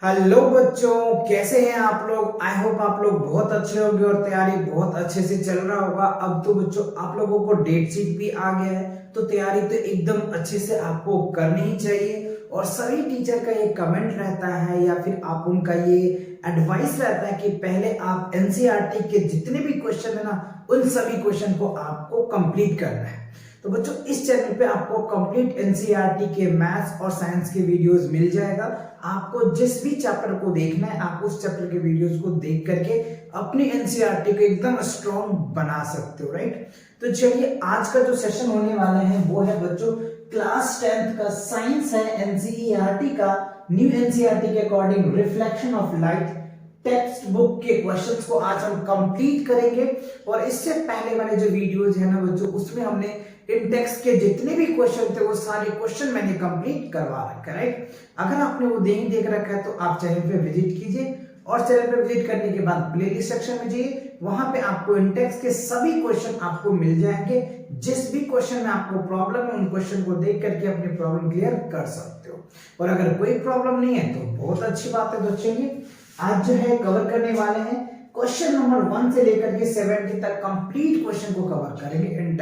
Hello बच्चों, कैसे हैं आप लोग। आई होप आप लोग बहुत अच्छे होंगे और तैयारी बहुत अच्छे से चल रहा होगा। अब तो बच्चों आप लोगों को डेट शीट भी आ गया है, तो तैयारी तो एकदम अच्छे से आपको करनी ही चाहिए। और सभी टीचर का ये कमेंट रहता है या फिर आप उनका ये एडवाइस रहता है कि पहले आप एनसीईआरटी के जितने भी क्वेश्चन है ना, उन सभी क्वेश्चन को आपको कंप्लीट करना है। तो बच्चों इस चैनल पे आपको कंप्लीट एनसीईआरटी के मैथ्स और साइंस के वीडियोस मिल जाएगा। आपको जिस भी चैप्टर को देखना है, आप उस चैप्टर के वीडियोस को देख करके अपनी एनसीईआरटी को एकदम स्ट्रॉन्ग बना सकते हो, राइट। तो चलिए आज का जो सेशन होने वाला है वो है बच्चों क्लास 10th का साइंस है, एनसीईआरटी का न्यू एनसीईआरटी के according reflection of light text book के क्वेश्चंस को आज हम कंप्लीट करेंगे। और इससे पहले वाले जो वीडियोज है ना बच्चों, उसमें हमने इन टेक्स्ट के जितने भी क्वेश्चन थे वो सारे क्वेश्चन मैंने कंप्लीट करवा रखा है, राइट। अगर आपने वो नहीं देख रखा है तो आप चैनल पे विजिट कीजिए और चैनल पे विजिट करने के बाद प्लेलिस्ट सेक्शन में जाइए, वहां पे आपको इन टेक्स्ट के सभी क्वेश्चन आपको मिल जाएंगे। जिस भी क्वेश्चन में आपको प्रॉब्लम है उन क्वेश्चन को देख करके अपनी प्रॉब्लम क्लियर कर सकते हो। और अगर कोई प्रॉब्लम नहीं है तो बहुत अच्छी बात है। तो चलिए आज जो है कवर करने वाले हैं क्वेश्चन नंबर 1 से लेकर के 70 तक कंप्लीट क्वेश्चन को कवर करेंगे इन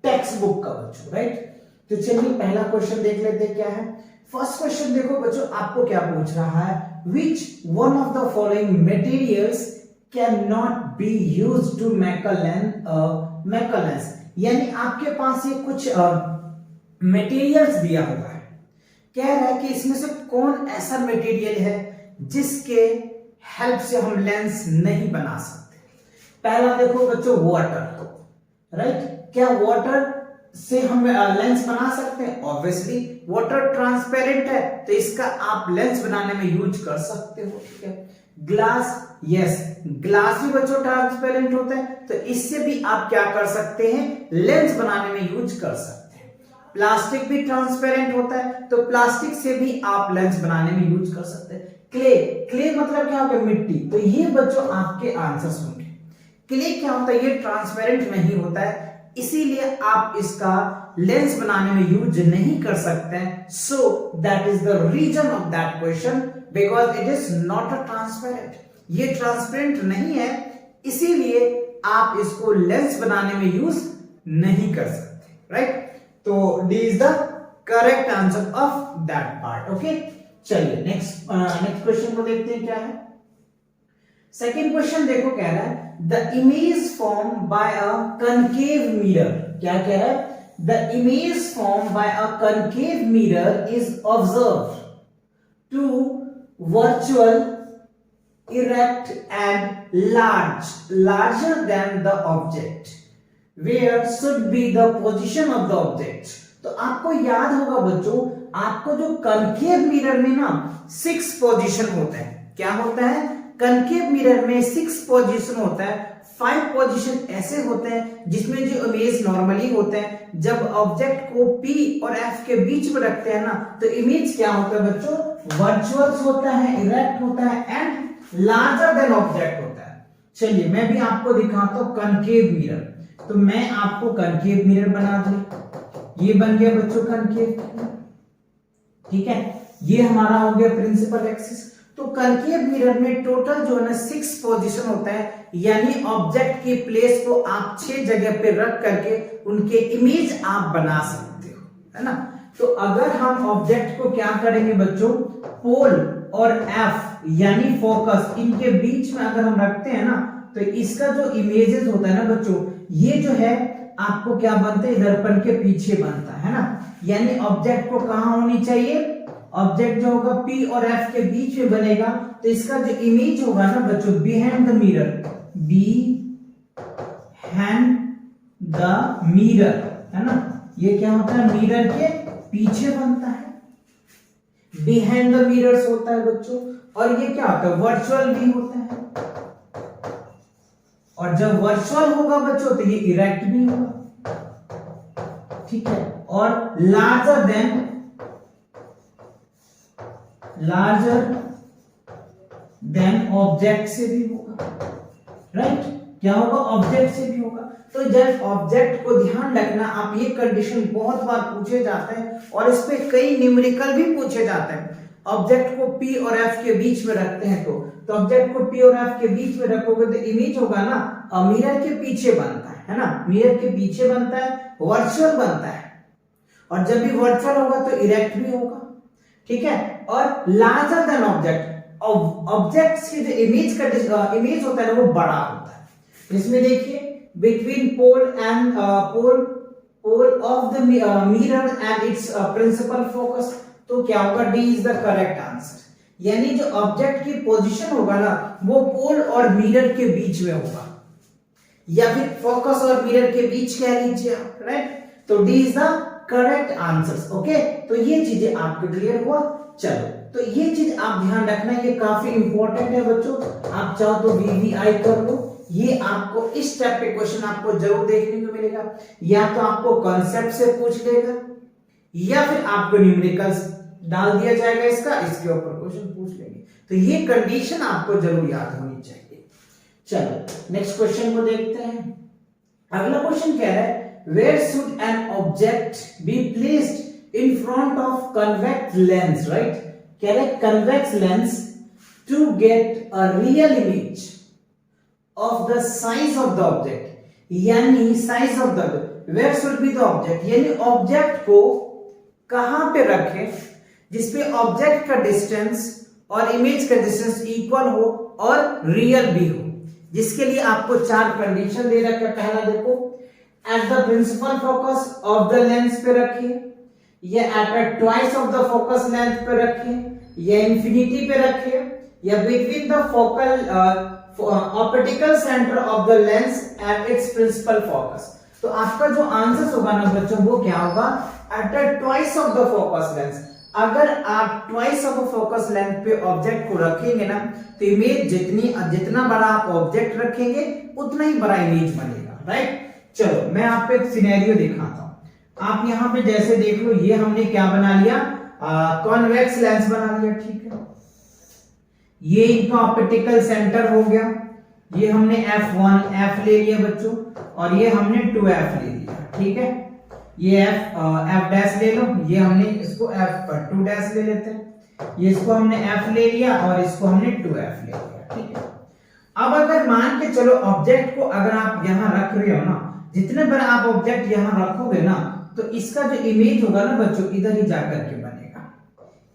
टेक्स्ट बुक का बच्चों, राइट। तो चलिए पहला क्वेश्चन देख लेते हैं क्या है। फर्स्ट क्वेश्चन देखो बच्चों, आपको क्या पूछ रहा है, which one of the following materials cannot be used to make a lens। यानी आपके पास ये कुछ मटेरियल्स दिया हुआ है, कह रहा है कि इसमें से कौन ऐसा मटेरियल है जिसके हेल्प से हम लेंस नहीं बना सकते। पहला देखो बच्चों वाटर, राइट। क्या वाटर से हम लेंस बना सकते हैं? ऑब्वियसली वाटर ट्रांसपेरेंट है तो इसका आप लेंस बनाने में यूज कर सकते हो, ठीक है। ग्लास, यस ग्लास भी बच्चों ट्रांसपेरेंट होता है तो इससे भी आप क्या कर सकते हैं, लेंस बनाने में यूज कर सकते हैं। प्लास्टिक भी ट्रांसपेरेंट होता है तो प्लास्टिक से भी आप लेंस बनाने में यूज कर सकते हैं। क्ले मतलब क्या होगा, मिट्टी। तो ये बच्चों आपके आंसर्स होंगे। क्ले क्या होता है, ये ट्रांसपेरेंट नहीं होता है, इसीलिए आप इसका लेंस बनाने में यूज नहीं कर सकते हैं। So that is the reason of that question, because it is not a transparent. ये ट्रांसपेरेंट नहीं है, इसीलिए आप इसको लेंस बनाने में यूज नहीं कर सकते, राइट। तो D is the correct answer of that part, okay. चलिए नेक्स्ट क्वेश्चन को देखते हैं क्या है। सेकेंड क्वेश्चन देखो, कह रहा है the image form by a concave mirror. क्या कह रहा है, the image form by a concave mirror is observe to virtual erect and larger than the object, where should be the position of the object। तो आपको याद होगा बच्चों, आपको जो कनकेव मिरर में ना 6 पोजीशन होता है। क्या होता है, कनकेव मिरर में 6 पोजीशन होता है। 5 पोजीशन ऐसे होते हैं जिसमें जो इमेज नॉर्मली होते हैं, जब ऑब्जेक्ट को P और F के बीच में रखते हैं ना तो इमेज क्या होता है बच्चों, वर्चुअल होता है, इरेक्ट होता है एंड लार्जर देन ऑब्जेक्ट होता है। चलिए मैं भी आपको दिखाता हूं कनकेव मिरर। तो मैं आपको कनकेव मिरर बना दूं, ये बन गया बच्चों कनकेव, ठीक है। ये हमारा हो गया प्रिंसिपल एक्सिस। तो कनकेव मिरर में टोटल जो है ना 6 पोजीशन होता है, यानी ऑब्जेक्ट की प्लेस को आप 6 जगह पे रख करके उनके इमेज आप बना सकते हो, है ना। तो अगर हम ऑब्जेक्ट को क्या करेंगे बच्चों, पोल और एफ यानी फोकस, इनके बीच में अगर हम रखते हैं ना तो इसका जो इमेजेस होता है ना बच्चों, ये जो है आपको क्या बनता है, दर्पण के पीछे बनता है ना। यानी ऑब्जेक्ट को कहां होनी चाहिए, ऑब्जेक्ट जो होगा P और F के बीच में बनेगा तो इसका जो इमेज होगा ना बच्चों, behind the mirror, behind the mirror, है ना। ये क्या होता है, मिरर के पीछे बनता है, बिहाइंड द मिरर्स होता है बच्चों। और ये क्या होता है, वर्चुअल भी होता है। और जब वर्चुअल होगा बच्चों तो ये इरेक्ट भी होगा, ठीक है। और लार्जर देन ऑब्जेक्ट से भी होगा, राइट। क्या होगा, ऑब्जेक्ट से भी होगा। तो जब ऑब्जेक्ट को ध्यान रखना, आप ये कंडीशन बहुत बार पूछे जाते हैं और इस पे कई न्यूमेरिकल भी पूछे जाते हैं। ऑब्जेक्ट को P और F के बीच में रखते हैं तो ऑब्जेक्ट को P और F के बीच में रखोगे तो इमेज होगा ना मिरर के पीछे बनता है ना, मिरर के पीछे बनता है, वर्चुअल बनता है, और जब भी वर्चुअल होगा तो इरेक्ट भी होगा, ठीक है। और लार्जर देन ऑब्जेक्ट, ऑब्जेक्ट्स की जो इमेज का इमेज होता है ना वो बड़ा होता है। इसमें देखिए between pole and pole of the mirror and its principal focus, तो क्या होगा, D is the correct answer. यानी जो ऑब्जेक्ट की पोजीशन होगा ना वो पोल और मिरर के बीच में होगा, या फिर फोकस और मिरर के बीच कह लीजिए आप, राइट। तो D is the correct answer. Okay, तो ये चीजें आपको क्लियर हुआ। चलो, तो ये चीज आप ध्यान रखना, ये काफी इंपॉर्टेंट है बच्चों। आप चाहो तो वीवीआई कर लो, ये आपको इस टाइप के क्वेश्चन आपको जरूर देखने को मिलेगा। या तो आपको कॉन्सेप्ट से पूछ लेगा, या फिर आपको न्यूमेरिकल्स डाल दिया जाएगा इसके ऊपर क्वेश्चन पूछ लेंगे। तो ये कंडीशन आपको जरूर याद होनी चाहिए। चलो नेक्स्ट क्वेश्चन को देखते हैं। अगला क्वेश्चन कह रहा है where should an object be placed in front of convex lens, right? कह रहे convex lens to get a real image of the size of the object, यानी size of the object, where should be the object, यानी object को कहां पे रखें जिसपे object का डिस्टेंस और इमेज का डिस्टेंस इक्वल हो और रियल भी हो। जिसके लिए आपको 4 कंडीशन दे रखे। पहला देखो, at the principal focus of the lens पे रखिए, या at twice of the focus length पे रखिए, या इंफिनिटी पे रखिए, या between the focal optical centre of the lens at its principal focus. तो आपका जो आंसर होगा ना बच्चों वो क्या होगा, at twice of the focus lens. अगर आप ट्वाइस ऑफ फोकस लेंथ पे ऑब्जेक्ट को रखेंगे ना तो इमेज जितना बड़ा आप ऑब्जेक्ट रखेंगे उतना ही बड़ा इमेज बनेगा, राइट। चलो मैं आपको एक सिनेरियो दिखाता हूं। आप यहां पे जैसे देख लो, ये हमने क्या बना लिया, कॉन्वेक्स लेंस बना लिया, ठीक है। ये इनका ऑप्टिकल सेंटर हो गया, ये हमने F ले लिया बच्चों, और ये हमने 2F ले लिया, ठीक है। ये F डैश ले लो, ये हमने इसको F2 डैश ले लेते हैं, ये इसको हमने F ले लिया और इसको हमने 2F ले लिया, ठीक है। अब अगर मान के चलो ऑब्जेक्ट को अगर आप यहां रख रहे हो ना, जितने बड़ा आप ऑब्जेक्ट यहां रखोगे ना तो इसका जो इमेज होगा ना बच्चों इधर ही जाकर के बनेगा,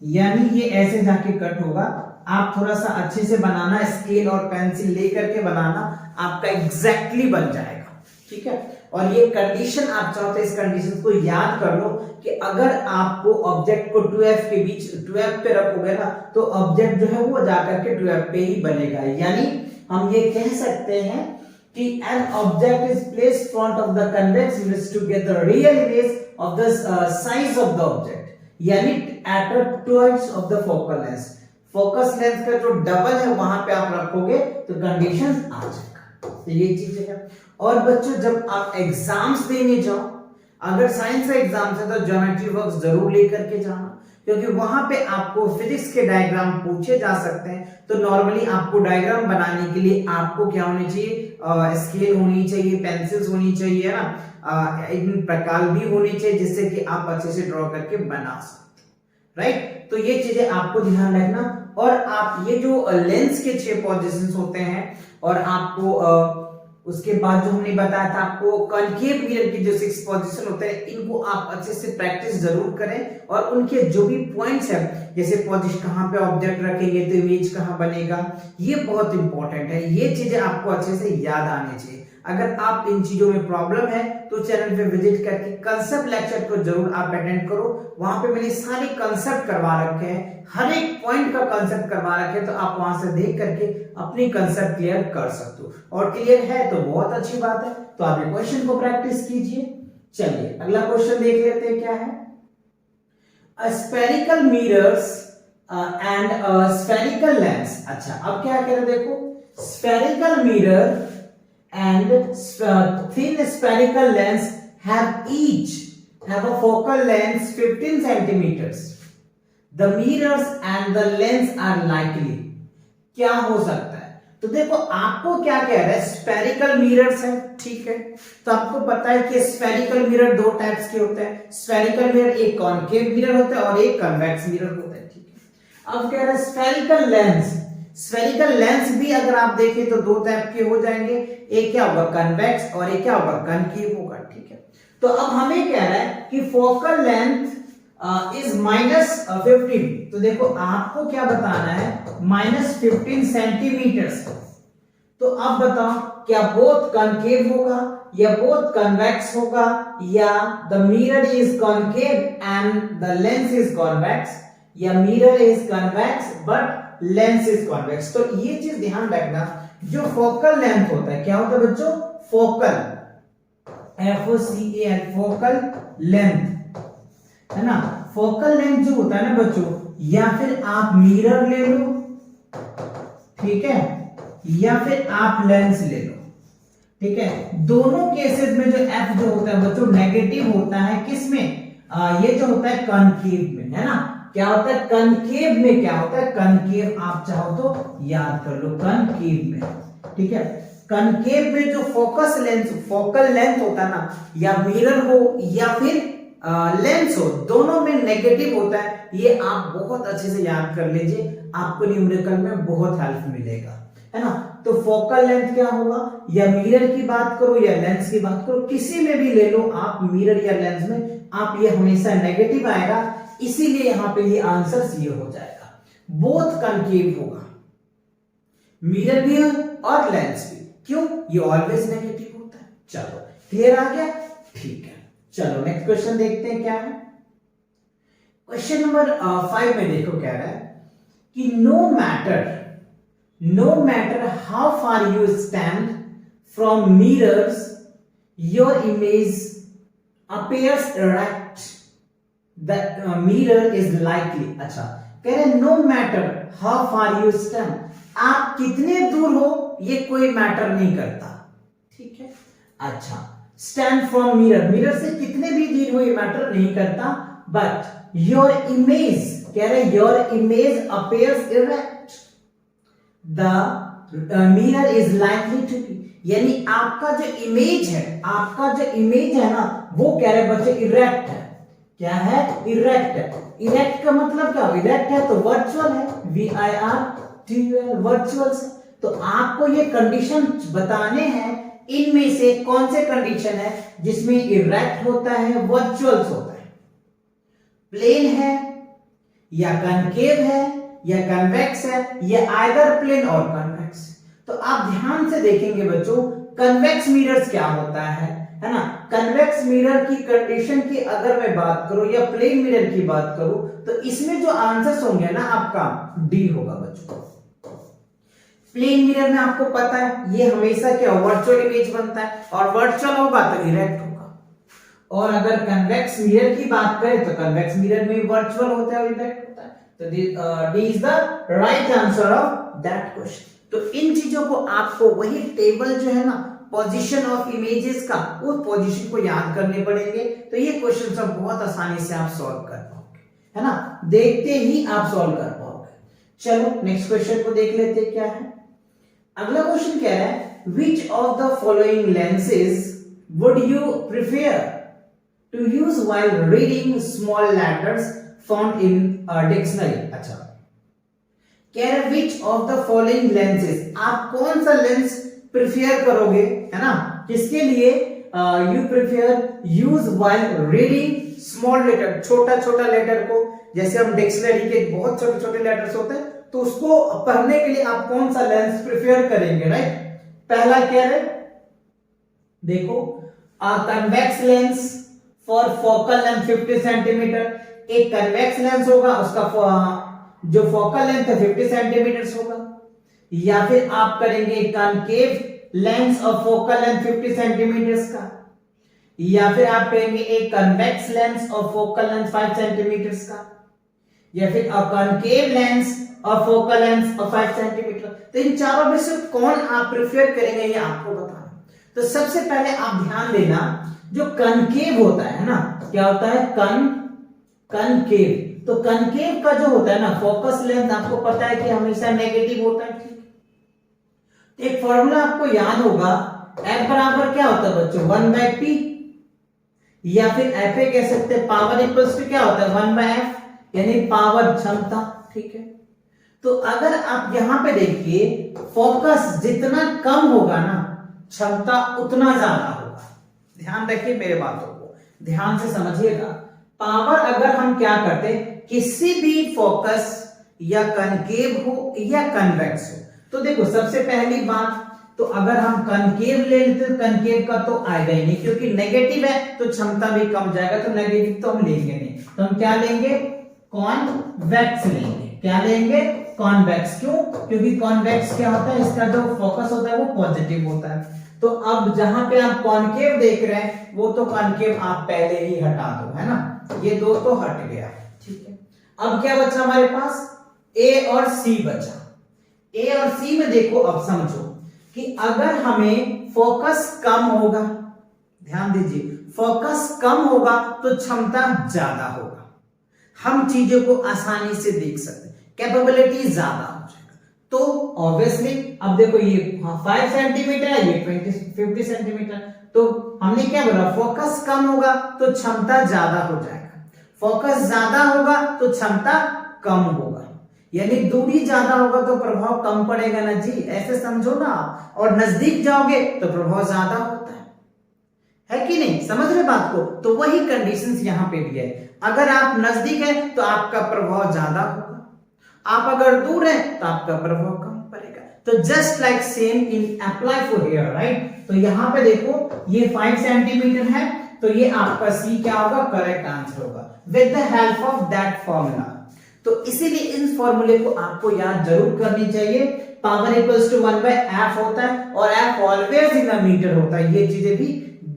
यानी ये ऐसे जाके कट होगा। आप थोड़ा सा अच्छे से बनाना, स्केल और पेंसिल लेकर के बनाना, आपका एग्जैक्टली बन जाएगा, ठीक है। और ये कंडीशन आप चाहो तो इस कंडीशन को याद कर लो कि अगर आपको ऑब्जेक्ट को 2F के बीच 2F पे रखोगे ना तो ऑब्जेक्ट जो है वो जाकर के 2F पे ही बनेगा। यानी हम ये कह सकते हैं कि an object is placed front of the convex lens to get the real image of the size of the object, यानी at twice of the focal length। Focus length का जो डबल है वहां पे आप रखोगे तो कंडीशन आ जाएगा। तो ये चीज है। और बच्चों जब आप एग्जाम्स देने जाओ, अगर साइंस का एग्जाम है तो ज्योमेट्री वर्क्स जरूर लेकर के जाना, क्योंकि वहां पे आपको फिजिक्स के डायग्राम पूछे जा सकते हैं। तो नॉर्मली आपको डायग्राम बनाने के लिए आपको क्या होनी चाहिए, स्केल होनी चाहिए, पेंसिल्स होनी चाहिए ना, एक प्रकार भी होनी चाहिए जिससे कि आप अच्छे से ड्रॉ करके बना सकते, राइट। तो ये चीजें आपको ध्यान रखना। और आप ये जो लेंस के 6 पोजीशंस होते हैं, और आपको उसके बाद जो हमने बताया था आपको कॉन्केव मिरर की जो 6 पोजीशन होते हैं, इनको आप अच्छे से प्रैक्टिस जरूर करें। और उनके जो भी पॉइंट्स है, जैसे पोजीशन कहां पे ऑब्जेक्ट रखेंगे तो इमेज कहां बनेगा, ये बहुत इंपॉर्टेंट है। ये चीजें आपको अच्छे से याद आनी चाहिए। अगर आप इन चीजों में प्रॉब्लम है तो चैनल पे विजिट करके कंसेप्ट लेक्चर को जरूर आप अटेंड करो। वहां पे मैंने सारे कंसेप्ट करवा रखे हैं, हर एक पॉइंट का कंसेप्ट करवा रखे हैं, तो आप वहां से देख करके अपनी कंसेप्ट क्लियर कर सकते हो। और क्लियर है तो बहुत अच्छी बात है, तो आप ये क्वेश्चन को प्रैक्टिस कीजिए। चलिए अगला क्वेश्चन देख लेते हैं क्या है। Spherical mirrors and spherical lens. अच्छा अब क्या कह रहे देखो, spherical mirror and thin spherical lens have a focal length 15 centimeters. The mirrors and the lens are likely. क्या हो सकता है? तो देखो आपको क्या कह रहा है, स्फेरिकल मिरर्स है, ठीक है। तो आपको पता है कि स्फेरिकल मिरर 2 टाइप्स के होते हैं। स्फेरिकल मिरर एक कॉन्केव मिरर होता है और एक कन्वेक्स मिरर होता है, ठीक है। अब कह रहे स्फेरिकल लेंस, स्फेरिकल लेंस भी अगर आप देखें तो दो टाइप के हो जाएंगे, एक क्या होगा कन्वेक्स और एक क्या होगा कनकेव होगा, ठीक है। तो अब हमें कह रहा है कि फोकल लेंथ इज -15, तो देखो आपको क्या बताना है -15 सेंटीमीटर्स। तो अब बताओ क्या बोथ कनकेव होगा या बोथ कन्वेक्स होगा, या the mirror is concave and the lens is convex, या mirror is convex but lens is convex. तो ये चीज ध्यान रखना, जो फोकल लेंथ होता है क्या होता है बच्चों, फोकल, FOCAL, फोकल लेंथ है ना। फोकल लेंथ जो होता है ना बच्चों, या फिर आप मिरर ले लो, ठीक है, या फिर आप लेंस ले लो, ठीक है। दोनों केसेस में जो F जो होता है बच्चों नेगेटिव होता है, किसमें, ये जो होता है कनकेव में, है ना। क्या होता है कनकेव में, क्या होता है कनकेव, आप चाहो तो याद कर लो कनकेव में, ठीक है। कनकेव में जो फोकस लेंस, फोकल लेंथ होता है ना, या मिरर हो या फिर लेंस हो, दोनों में नेगेटिव होता है। ये आप बहुत अच्छे से याद कर लीजिए, आपको न्यूमेरिकल में बहुत हेल्प मिलेगा, है ना। तो फोकल लेंथ क्या होगा, या मिरर की बात करो या लेंस की बात करो, किसी में भी ले लो आप, मिरर या लेंस में, आप ये हमेशा नेगेटिव आएगा, इसीलिए यहां पे ये आंसर ये हो जाएगा, बोथ कनकेव होगा, मिरर भी और लेंस भी। क्यों, ये ऑलवेज नेगेटिव होता है। चलो क्लियर आ गया, ठीक है। चलो नेक्स्ट क्वेश्चन देखते हैं क्या है। क्वेश्चन नंबर 5 में देखो क्या रहा है कि no matter how far you stand from mirrors your image appears erect, the mirror is likely। अच्छा कह रहे no matter how far you stand, आप कितने दूर हो ये कोई मैटर नहीं करता, ठीक है। अच्छा स्टैंड फ्रॉम मिरर, मिरर से कितने भी दूर हो ये मैटर नहीं करता, बट योर इमेज, कह रहे your image appears erect, the mirror is likely to be, यानी आपका जो इमेज है, आपका जो इमेज है ना, वो कह रहे बच्चे इरेक्ट है। क्या है, इरेक्ट है। इरेक्ट का मतलब क्या, इरेक्ट है तो वर्चुअल है, VIRTUAL, वर्चुअल से। तो आपको ये कंडीशन बताने हैं, इनमें से कौन से कंडीशन है जिसमें इरेक्ट होता है, वर्चुअल होता है, प्लेन है या कनकेव है या कन्वेक्स है, या आइदर प्लेन और कन्वेक्स। तो आप ध्यान से देखेंगे बच्चों, कन्वेक्स मिरर्स क्या होता है ना। कन्वेक्स मिरर की कंडीशन की अगर मैं बात करूं या प्लेन मिरर की बात करूं, तो इसमें जो आंसर्स होंगे ना आपका डी होगा बच्चों। प्लेन मिरर में आपको पता है ये हमेशा क्या वर्चुअल इमेज बनता है, और वर्चुअल होगा तो इरेक्ट होगा। और अगर कन्वेक्स मिरर की बात करें तो कन्वेक्स मिरर में वर्चुअल होता है और इरेक्ट होता है। तो D is the right answer of that question. तो इन चीजों को आपको वही टेबल जो है ना पोजीशन ऑफ इमेजेस का, उस पोजीशन को याद करने पड़ेंगे। तो ये क्वेश्चन सब बहुत आसानी से आप सॉल्व कर पाओगे, है ना, देखते ही आप सॉल्व कर पाओगे। चलो नेक्स्ट क्वेश्चन को देख लेते हैं क्या है। अगला क्वेश्चन कह रहा है which of the following lenses would you prefer to use while reading small letters found in a dictionary. अच्छा कह रहे which of the following lenses, आप कौन सा लेंस प्रिफेयर करोगे, है ना, किसके लिए, you prefer use while reading small letter, छोटा छोटा लेटर को, जैसे हम डिक्शनरी के बहुत छोटे छोटे लेटर्स होते हैं तो उसको पढ़ने के लिए आप कौन सा लेंस प्रिफेयर करेंगे, राइट। पहला कह रहे देखो convex lens for focal length 50 centimetre, एक कन्वेक्स लेंस होगा उसका जो फोकल लेंथ है 50 सेंटीमीटर होगा, या फिर आप करेंगे कनकेव लेंस और फोकल लेंथ 50 सेंटीमीटर का, या फिर आप करेंगे एक कन्वेक्स लेंस और फोकल लेंथ 5 सेंटीमीटर का, या फिर कनकेव लेंस और फोकल लेंथ और 5 सेंटीमीटर। तो इन चारों में से कौन आप प्रेफर करेंगे ये आपको बताना। तो सबसे पहले आप ध्यान देना जो कनकेव होता है ना, क्या होता है कनकेव। तो कनकेव का जो होता है ना फोकस लेंथ आपको पता है कि हमेशा नेगेटिव होता है, ठीक। एक फॉर्मूला आपको याद होगा, F बराबर क्या होता है बच्चों 1/P, या फिर F कह सकते हैं पावर इक्वल्स टू क्या होता है 1/F, यानी पावर क्षमता, ठीक है। तो अगर आप यहां पे देखिए, फोकस जितना कम होगा ना, क्षमता उतना ज्यादा होगा। ध्यान रखिए मेरे बातों को, ध्यान से समझिएगा। पावर अगर हम क्या करते, किसी भी फोकस या कनकेव हो या कन्वेक्स हो, तो देखो सबसे पहली बात, तो अगर हम कनकेव ले लेते तो कनकेव का तो आएगा ही नहीं, क्योंकि नेगेटिव है तो क्षमता भी कम जाएगा, तो नेगेटिव तो हम लेंगे नहीं। तो हम क्या लेंगे, कॉन्वेक्स लेंगे। क्या लेंगे, कॉन्वेक्स। क्यों, क्योंकि कॉन्वेक्स क्या होता है, इसका जो फोकस होता है वो पॉजिटिव होता है। तो अब जहां पे आप कॉनकेव देख रहे हैं, वो तो कॉनकेव आप पहले ही हटा दो, है ना, ये दो तो हट गया, ठीक है। अब क्या बचा हमारे पास, ए और सी बचा। ए और सी में देखो, अब समझो कि अगर हमें फोकस कम होगा, ध्यान दीजिए, फोकस कम होगा तो क्षमता ज्यादा होगा, हम चीजों को आसानी से देख सकते हैं, कैपेबिलिटी ज्यादा हो जाएगा। तो ऑब्वियसली अब देखो ये 5 सेंटीमीटर है, ये 50 सेंटीमीटर, तो हमने क्या बोला, फोकस कम होगा तो क्षमता ज्यादा हो जाएगा, फोकस ज्यादा होगा तो क्षमता कम होगा, यानी दूरी ज्यादा होगा तो प्रभाव कम पड़ेगा ना जी, ऐसे समझो ना आप। और नजदीक जाओगे तो प्रभाव ज्यादा होता है कि नहीं, समझ रहे बात को। तो वही कंडीशंस यहां पे भी है, अगर आप नजदीक है तो आपका प्रभाव ज्यादा होगा, आप अगर दूर है तो आपका प्रभाव कम पड़ेगा। तो just like same in apply for here, right. तो यहां पे देखो ये 5 सेंटीमीटर है, तो ये आपका सी क्या होगा, करेक्ट आंसर होगा with the help of that formula. तो इसीलिए इन फॉर्मूले को आपको याद जरूर करनी चाहिए। पावर इक्वल्स टू 1/f होता है और f always in the metre होता है, ये चीजें भी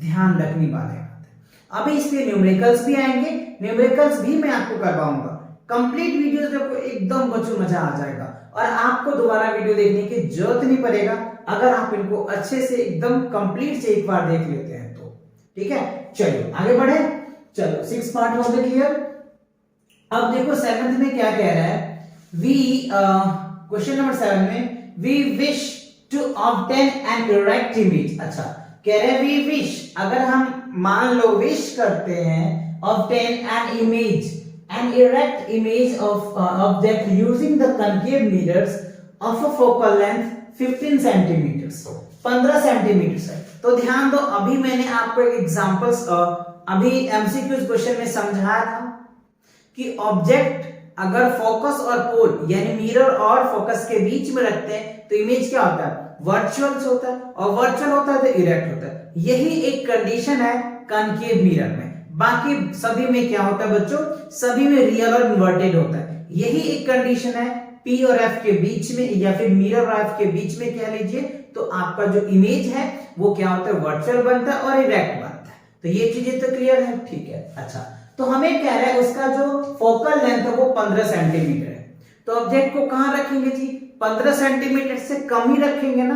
ध्यान रखने वाले बात है। अभी इसके न्यूमेरिकल्स भी आएंगे, न्यूमेरिकल्स भी मैं आपको करवाऊंगा। कंप्लीट वीडियोस देखो, एकदम बच्चों मजा आ जाएगा और आपको दोबारा वीडियो देखने की जरूरत नहीं पड़ेगा, अगर आप इनको अच्छे से एकदम कंप्लीट से एक बार देख लेते हैं तो, ठीक है। चलो आगे बढ़े, चलो 6 पार्ट हो गए क्लियर। अब देखो 7th में क्या कह रहा है, क्वेश्चन नंबर 7 में, we wish to obtain an erect image. अच्छा, कह रहे वी विश, अगर हम मान लो विश करते हैं, obtain an image, an erect image of object using the concave mirrors of a focal length 15 centimetres, 15 centimetre है। तो ध्यान दो, अभी मैंने आपको एक एग्जांपल्स अभी एमसीक्यूज क्वेश्चन में समझाया था कि ऑब्जेक्ट अगर फोकस और पोल यानी मिरर और फोकस के बीच में रखते हैं तो इमेज क्या होता है, वर्चुअल होता है, और वर्चुअल होता है तो इरेक्ट होता है। यही एक कंडीशन है कनकेव मिरर में, बाकी सभी में क्या होता है बच्चों, सभी में रियल और इन्वर्टेड होता है। यही एक कंडीशन है P और F के बीच में, या फिर मिरर और F के बीच में कह लीजिए, तो आपका जो इमेज है वो क्या होता है, वर्चुअल बनता है और इरेक्ट बनता है। तो ये चीजें तो क्लियर है, ठीक है। अच्छा, तो हमें कह रहा है उसका जो फोकल लेंथ है वो 15 सेंटीमीटर है, तो ऑब्जेक्ट को कहां रखेंगे जी, 15 सेंटीमीटर से कम ही रखेंगे ना,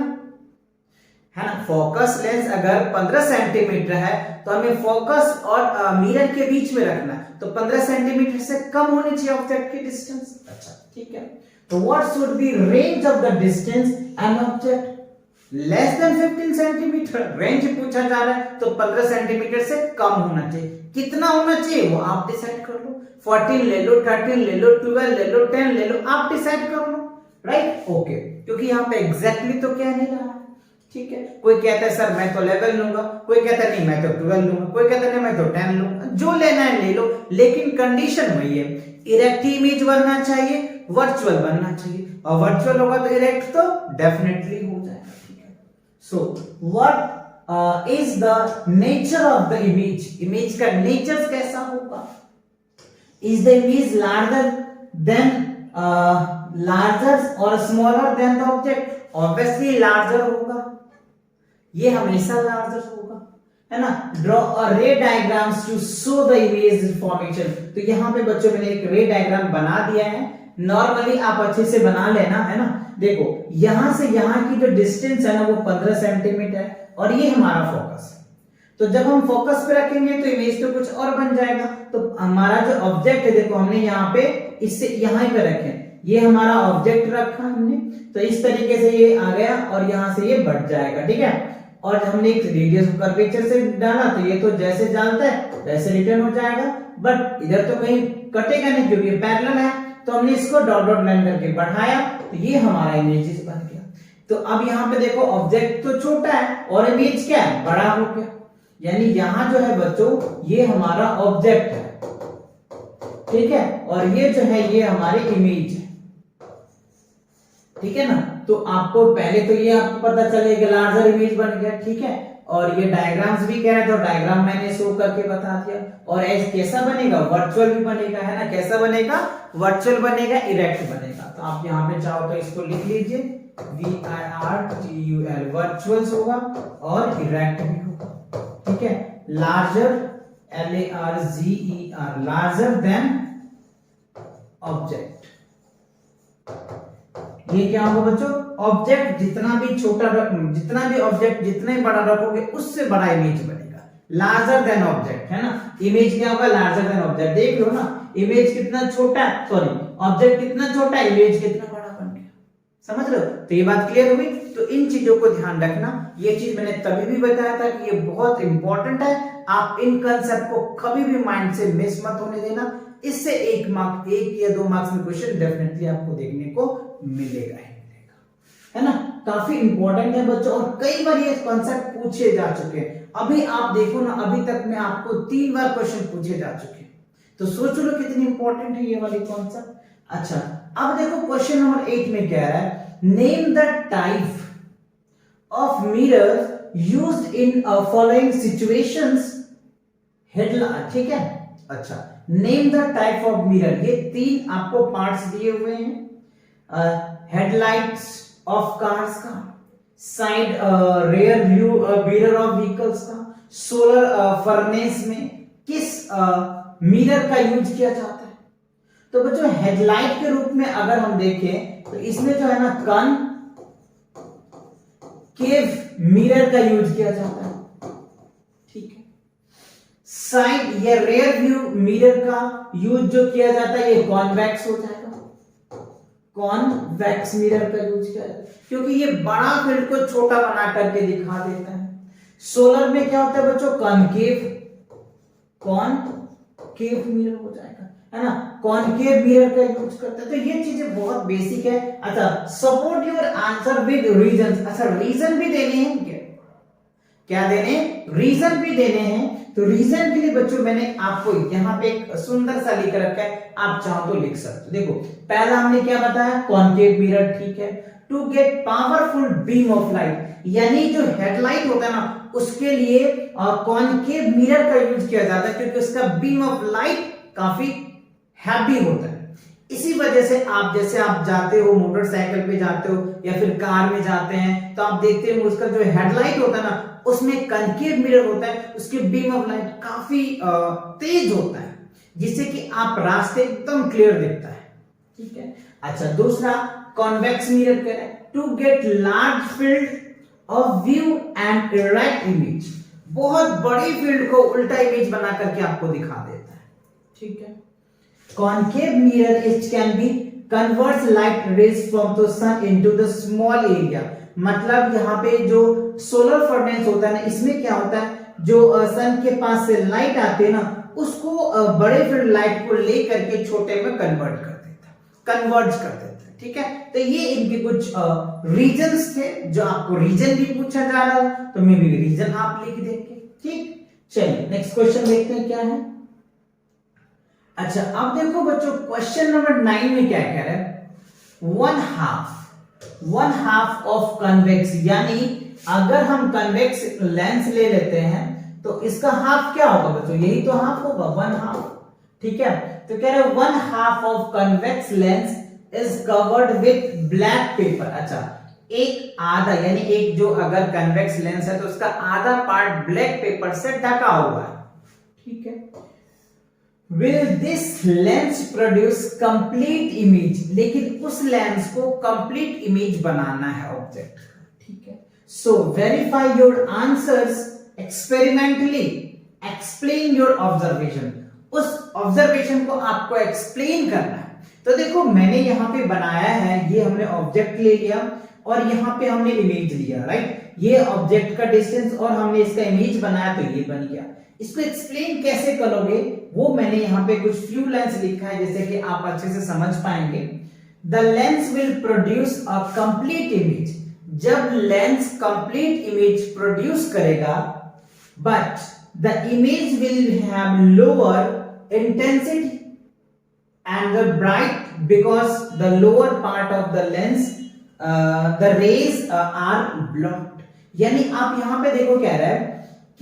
है ना। फोकस लेंस अगर 15 सेंटीमीटर है तो हमें फोकस और मिरर के बीच में रखना है, तो 15 सेंटीमीटर से कम होनी चाहिए ऑब्जेक्ट की डिस्टेंस। अच्छा, ठीक है। तो what should be range of the distance an object less than 15 centimetre, range पूछा जा रहा है, तो 15 सेंटीमीटर से कम होना चाहिए। कितना होना चाहिए वो आप डिसाइड कर लो, 14 ले लो, 13 ले लो, 12 ले लो, 10 ले लो, आप डिसाइड कर लो, राइट। ओके, क्योंकि यहाँ पे एग्जैक्टली तो क्या नहीं रहा है, ठीक है। कोई कहता है सर मैं तो 11 लूंगा, कोई कहता है नहीं मैं तो 12 लूंगा, कोई कहता है नहीं मैं तो 10 लूंगा, जो लेना है ले लो, लेकिन कंडीशन वही है, इरेक्ट इमेज बनना चाहिए, वर्चुअल बनना चाहिए, और वर्चुअल होगा तो इरेक्ट तो डेफिनेटली हो जाएगा, ठीक है। So what is the nature of the image, image का नेचर कैसा होगा, is the image larger than larger और smaller than the object, obviously larger होगा, ये हमेशा लार्जर होगा, है ना। Draw a ray diagrams to show the image formation, तो यहाँ पे बच्चों मैंने एक रे डायग्राम बना दिया है, नॉर्मली आप अच्छे से बना लेना, है ना। देखो यहां से यहां की जो डिस्टेंस है ना वो 15 सेंटीमीटर है, और ये हमारा फोकस है, तो जब हम फोकस पे रखेंगे तो इमेज तो कुछ और बन जाएगा। तो हमारा जो ऑब्जेक्ट है, देखो हमने यहाँ पे इससे यहां पे रखे, ये हमारा ऑब्जेक्ट रखा हमने, तो इस तरीके से ये आ गया और यहां से ये बढ़ जाएगा, ठीक है। और हमने एक रेडियस कर्वेचर से डाला, तो ये तो जैसे डालता है वैसे रिटर्न हो जाएगा, बट इधर तो कहीं कटेगा नहीं क्योंकि ये पैरेलल है, तो हमने इसको डॉट डॉट लाइन करके बढ़ाया तो ये हमारा इमेज बन गया। तो अब यहाँ पे देखो ऑब्जेक्ट तो छोटा है और इमेज क्या है, बड़ा हो गया। यानी यहाँ जो है बच्चों ये हमारा ऑब्जेक्ट है, ठीक है, और ये जो है ये हमारी इमेज है, ठीक है ना। तो आपको पहले तो ये आपको पता चलेगा लार्जर इमेज बन गया, ठीक है, और ये डायग्राम्स भी कह रहे थे, डायग्राम मैंने शो करके बता दिया। और ऐसे कैसा बनेगा, वर्चुअल भी बनेगा, है ना। कैसा बनेगा, वर्चुअल बनेगा, इरेक्ट बनेगा। तो आप यहाँ पे चाहो तो इसको लिख लीजिए VIRTUL, वर्चुअल होगा और इरेक्ट भी होगा, ठीक है। Larger LARGER, larger than object. ये क्या होगा बच्चों, ऑब्जेक्ट जितना भी छोटा जितना भी ऑब्जेक्ट जितना ही बड़ा रखोगे उससे बड़ा इमेज बनेगा, लार्जर देन ऑब्जेक्ट, है ना। इमेज क्या होगा, लार्जर देन ऑब्जेक्ट। देख लो ना, इमेज कितना छोटा है, सॉरी ऑब्जेक्ट कितना छोटा है, इमेज कितना बड़ा बन गया, समझ लो। तो ये बात क्लियर हुई। तो इन चीजों को ध्यान रखना। ये चीज मैंने तभी भी बताया था कि ये बहुत इंपॉर्टेंट है। आप इन कंसेप्ट को कभी भी माइंड से मिस मत होने देना। इससे एक या दो मार्क्स में क्वेश्चन डेफिनेटली आपको देखने को मिलेगा ही मिलेगा, है ना। काफी इंपॉर्टेंट है बच्चों, और कई बार ये कॉन्सेप्ट पूछे जा चुके हैं। अभी आप देखो ना, अभी तक में आपको 3 बार क्वेश्चन पूछे जा चुके हैं। तो सोच लो कितनी इंपॉर्टेंट है ये वाली कॉन्सेप्ट। अच्छा, अब देखो क्वेश्चन नंबर 8 में क्या है, name the type of mirror used in following situations. Headlight, ठीक है। अच्छा, name the type of mirror. ये 3 आपको पार्ट्स दिए हुए हैं। हेडलाइट्स ऑफ कार्स का, side rear view mirror of vehicles का, सोलर फर्नेस में किस मिरर का यूज किया जाता है। तो बच्चों हेडलाइट के रूप में अगर हम देखें तो इसमें जो है ना कनकेव मिरर का यूज किया जाता है, ठीक है। साइड या रेयर व्यू मिरर का यूज जो किया जाता है ये कॉन्वेक्स हो जाएगा, कॉन्वेक्स मिरर का यूज किया जाता है क्योंकि ये बड़ा फील्ड को छोटा बना करके दिखा देता है। सोलर में क्या होता है बच्चों, कॉनकेव मिरर हो जाएगा, है ना। कॉनकेव मिरर का यूज करते हैं। तो ये चीजें बहुत बेसिक है। अच्छा, support your answer with reason. अच्छा, रीजन भी देने हैं क्या देने, रीजन भी देने हैं। तो रीजन के लिए बच्चों मैंने आपको यहाँ पे एक सुंदर सा लिख रखा है, आप चाहो तो लिख सकते हो। देखो पहला हमने क्या बताया, कॉनकेव मिरर, ठीक है। To get powerful beam of light, यानी जो हेडलाइट होता है ना उसके लिए कॉनकेव मिरर का यूज किया जाता है क्योंकि उसका बीम ऑफ लाइट काफी हैवी होता है। इसी वजह से आप जैसे आप जाते हो मोटरसाइकिल पे जाते हो या फिर कार में जाते हैं तो आप देखते हो उसका जो हेडलाइट होता है ना उसमें कनकेव मिरर होता है, उसके बीम ऑफ लाइट काफी तेज होता है जिससे कि आप रास्ते एकदम क्लियर दिखता है, ठीक है। अच्छा, दूसरा कॉन्वेक्स मिरर कह रहे हैं to get large field of view and erect image, बहुत बड़ी फील्ड को उल्टा इमेज बना करके आपको दिखा देता है, ठीक है। Concave mirror it can be converts light rays from the sun into the small area, मतलब यहाँ पे जो सोलर फर्नेस होता है ना इसमें क्या होता है, जो सन के पास से लाइट आती है ना उसको बड़े फील्ड लाइट को लेकर के छोटे में कन्वर्ट कर देता है, कन्वर्ज कर देता है, ठीक है। तो ये इनके कुछ रीजंस थे जो आपको रीजन भी पूछा जा रहा है तो मे बी रीजन आप लिख देंगे, ठीक। चलिए नेक्स्ट क्वेश्चन देखते हैं क्या है। अच्छा, अब देखो बच्चों क्वेश्चन नंबर 9 में क्या कह रहा है, वन हाफ ऑफ कन्वेक्स, यानी अगर हम कन्वेक्स लेंस ले लेते हैं तो इसका हाफ क्या होगा बच्चों, यही तो हाफ होगा, वन हाफ, ठीक है। तो कह रहे हैं one half of convex lens is covered with black pepper. अच्छा, एक आधा यानी एक जो अगर कन्वेक्स लेंस है तो उसका आधा पार्ट ब्लैक पेपर से ढका हुआ है, ठीक है। Will this lens produce complete image, लेकिन उस लेंस को complete image बनाना है ऑब्जेक्ट, ठीक है। So verify your answers experimentally, explain your observation, उस ऑब्जर्वेशन को आपको एक्सप्लेन करना है। तो देखो मैंने यहाँ पे बनाया है, ये हमने ऑब्जेक्ट ले लिया और यहाँ पे हमने इमेज लिया, राइट, ये ऑब्जेक्ट का डिस्टेंस और हमने इसका इमेज बनाया तो ये बन गया। इसको एक्सप्लेन कैसे करोगे वो मैंने यहाँ पे कुछ फ्यू लाइंस लिखा है जिससे कि आप अच्छे से समझ पाएंगे। The lens will produce a complete image, जब लेंस कंप्लीट इमेज प्रोड्यूस करेगा, but the image will have lower intensity and the bright because the lower part of the lens the rays are blocked। यानी आप यहाँ पे देखो कह रहा है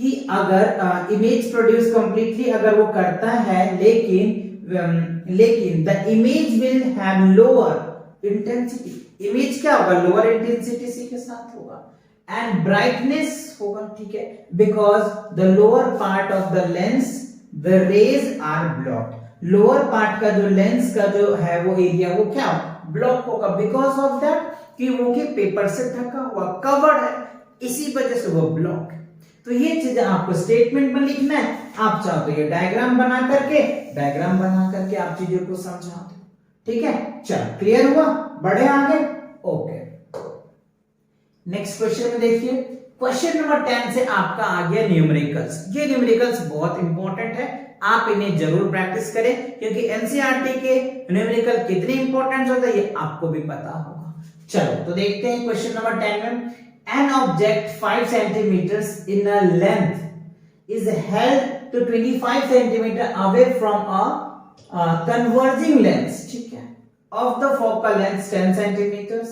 कि अगर इमेज प्रोड्यूस कंप्लीटली अगर वो करता है लेकिन the image will have lower intensity, image क्या होगा, लोअर इंटेंसिटी सी के साथ होगा, एंड ब्राइटनेस होगा, ठीक है, because the lower part of the lens the rays are blocked, lower part का जो लेंस का जो है वो एरिया वो क्या ब्लॉक होगा, बिकॉज ऑफ दैट कि वो के पेपर से ढका हुआ कवर्ड है, इसी वजह से वो ब्लॉक है। तो ये चीजें आपको स्टेटमेंट में लिखना है। आप चाहो तो ये डायग्राम बना करके आप चीजों को समझा दो, ठीक है। चलो क्लियर हुआ, बढ़े आगे, ओके। नेक्स्ट क्वेश्चन में देखिए, क्वेश्चन नंबर 10 से आपका आ गया न्यूमेरिकल्स। ये न्यूमेरिकल्स बहुत इंपॉर्टेंट है, आप इन्हें जरूर प्रैक्टिस करें क्योंकि एनसीईआरटी के न्यूमेरिकल कितने इंपॉर्टेंट होता है ये आपको भी पता होगा। चलो तो देखते हैं क्वेश्चन नंबर 10 में, an object 5 centimetres in a length is held to 25 centimetre away from a converging lens, ठीक है, of the focal length 10 centimetres,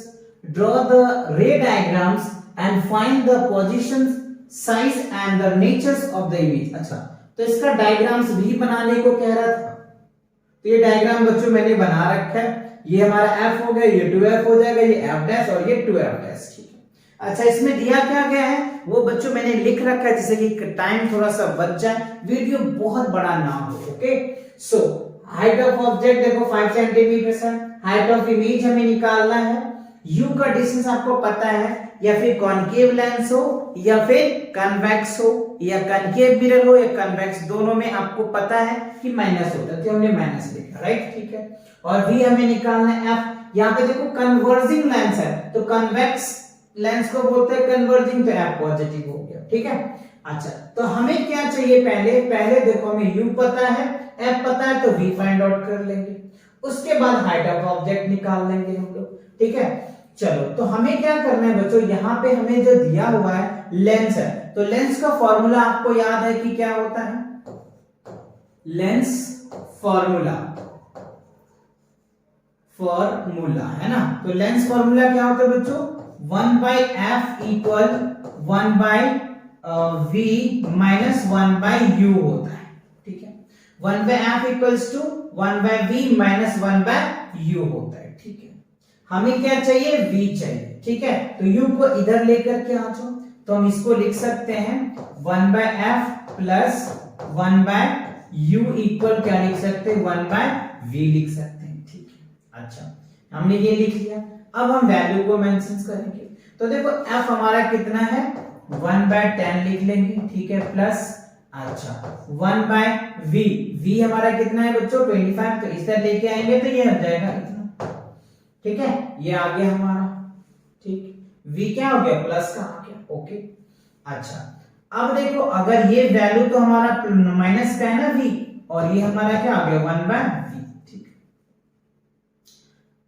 draw the ray diagrams and find the positions, size and the natures of the image. अच्छा, तो इसका diagrams भी बनाने को कह रहा था, तो ये डायग्राम बच्चों मैंने बना रखा है, ये हमारा f हो गया, ये 2f हो जाएगा, ये f डैश और ये 2f डैश, ठीक है। अच्छा, इसमें दिया क्या गया है वो बच्चों मैंने लिख रखा है जिससे कि टाइम थोड़ा सा बच जाए, वीडियो बहुत बड़ा ना हो, okay. So height of object देखो 5 सेंटीमीटर है, हाइट ऑफ इमेज हमें निकालना है, u का डिस्टेंस आपको पता है, या फिर कॉनकेव लेंस हो या फिर कन्वेक्स हो या कनकेव मिरर हो या कन्वेक्स, दोनों में आपको पता है कि माइनस होता है, तो हमने माइनस लिखा, राइट, ठीक है। और v हमें निकालना है f, यहाँ पे देखो कन्वर्जिंग लेंस है तो कन्वेक्स लेंस को बोलते हैं कन्वर्जिंग, तो f पॉजिटिव हो गया, ठीक है। अच्छा, तो हमें क्या चाहिए, पहले देखो हमें u पता है, f पता है, तो v फाइंड आउट कर लेंगे, उसके बाद हाइट ऑफ ऑब्जेक्ट निकाल लेंगे हम लोग, ठीक है। चलो तो हमें क्या करना है बच्चों, यहाँ पे हमें जो दिया हुआ है लेंस है, तो लेंस का फॉर्मूला आपको याद है कि क्या होता है, लेंस फॉर्मूला है ना, तो लेंस फॉर्मूला क्या होता है बच्चों, 1/f equal 1/v minus 1/u होता है, ठीक है। 1/f equals to 1/v minus 1/u होता है, ठीक है। हमें क्या चाहिए, v चाहिए, ठीक है। तो u को इधर लेकर के आ जाओ, तो हम इसको लिख सकते हैं 1/f प्लस 1/u इक्वल क्या लिख सकते हैं, 1/v लिख सकते हैं, ठीक है। अच्छा, हमने ये लिख लिया, अब हम वैल्यू को मेंशन करेंगे, तो देखो f हमारा कितना है, 1/10 लिख लेंगे, ठीक है, प्लस अच्छा 1/v हमारा कितना है बच्चों 25, तो इस तरह लेके आएंगे तो ये हो जाएगा इतना, ठीक है, ये आ गया हमारा, ठीक, v क्या हो गया, प्लस का आ गया, ओके। अच्छा, अब देखो अगर ये वैल्यू तो हमारा माइनस का है ना v, और ये हमारा क्या आ गया 1/v, ठीक।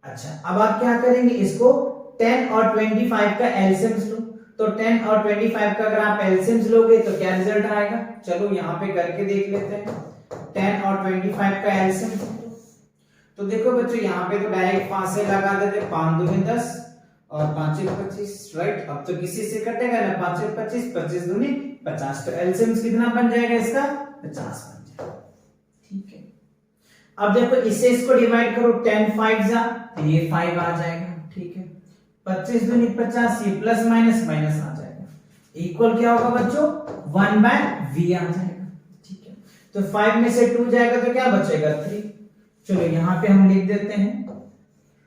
अच्छा, अब आप क्या करेंगे, इसको 10 और 25 का एलसीएम लो, तो 10 और 25 का अगर आप एलसीएम लोगे तो क्या रिजल्ट आएगा, चलो यहाँ पे करके देख लेते हैं, 10 और 25 का एलसीएम। तो देखो बच्चों यहाँ पे तो डायरेक्ट 5 से लगा देते, 5 दूनी 10 और 5 25, राइट। अब तो किसी से कटेगा ना, 5 25, 25 दूनी 50, तो एलसीएम कितना बन जाएगा इसका, 50 बन जाएगा, ठीक है। अब देखो इससे इसको डिवाइड करो, 10 5 जा तो ये 5 आ जाएगा, ठीक है, 25 दूनी 50, ये प्लस माइनस माइनस आ जाएगा, इक्वल क्या होगा बच्चों 1/v आ जाएगा, ठीक है। तो 5 में से 2 जाएगा तो क्या बचेगा 3, चलो यहाँ पे हम लिख देते हैं,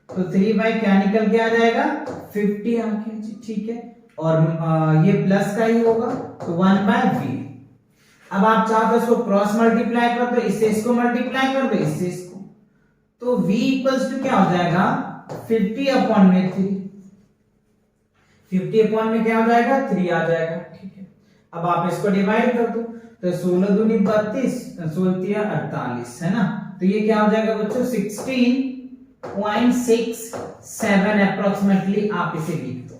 तो 3 क्या निकल के आ जाएगा 50 आ गया, ठीक है, और ये प्लस का ही होगा तो 1/v। अब आप चाहो तो इसको क्रॉस मल्टीप्लाई कर दो, इससे इसको मल्टीप्लाई कर दो, इससे इसको, तो v इक्वल्स टू क्या हो जाएगा 50/3, 50 अपॉन में क्या हो जाएगा 3 आ जाएगा, ठीक है। अब आप इसको डिवाइड कर दो, तो 16 दूनी 32, 16 तिया 48 है ना, तो ये क्या हो जाएगा बच्चों 16.67 अप्रोक्सीमेटली आप इसे लिख दो।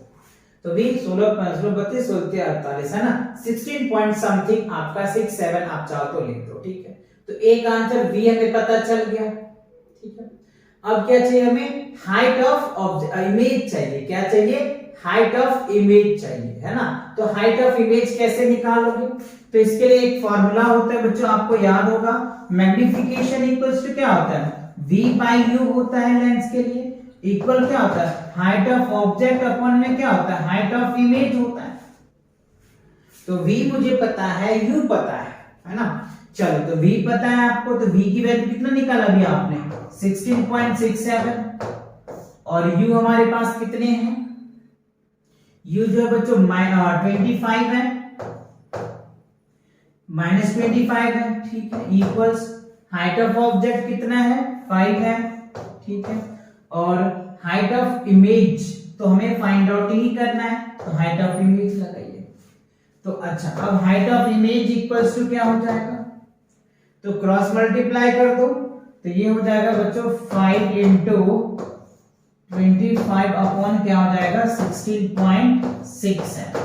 तो भी 16 5 32 16 तिया 48 है ना, 16 पॉइंट समथिंग आपका 67 आप चाहो तो लिख दो, ठीक है। तो एक आंसर बी हमें पता चल गया, ठीक है। अब क्या चाहिए हमें, हाइट ऑफ इमेज चाहिए, क्या चाहिए, हाइट ऑफ इमेज चाहिए, है ना। तो हाइट ऑफ इमेज कैसे निकालोगे, तो इसके लिए एक फॉर्मूला होता है बच्चों, आपको याद होगा, मैग्निफिकेशन इक्वल्स टू क्या होता है, v बाई u होता है लेंस के लिए, इक्वल क्या होता है, हाइट ऑफ ऑब्जेक्ट अपॉन में क्या होता है, हाइट ऑफ इमेज होता है। तो v मुझे पता है, u पता है ना। चलो तो v पता है आपको, तो v की वैल्यू कितना निकाला अभी आपने 16.67, और u हमारे पास कितने हैं, u जो है बच्चों 25 है, -25 है, ठीक है, इक्वल्स हाइट ऑफ ऑब्जेक्ट कितना है 5 है, ठीक है, और हाइट ऑफ इमेज तो हमें फाइंड आउट ही करना है, तो हाइट ऑफ इमेज लगाइए। तो अच्छा, अब height of image equals to क्या हो जाएगा, तो क्रॉस मल्टीप्लाई कर दो, तो ये हो जाएगा बच्चों 5 इंटू 25 अपॉन क्या हो जाएगा 16.67।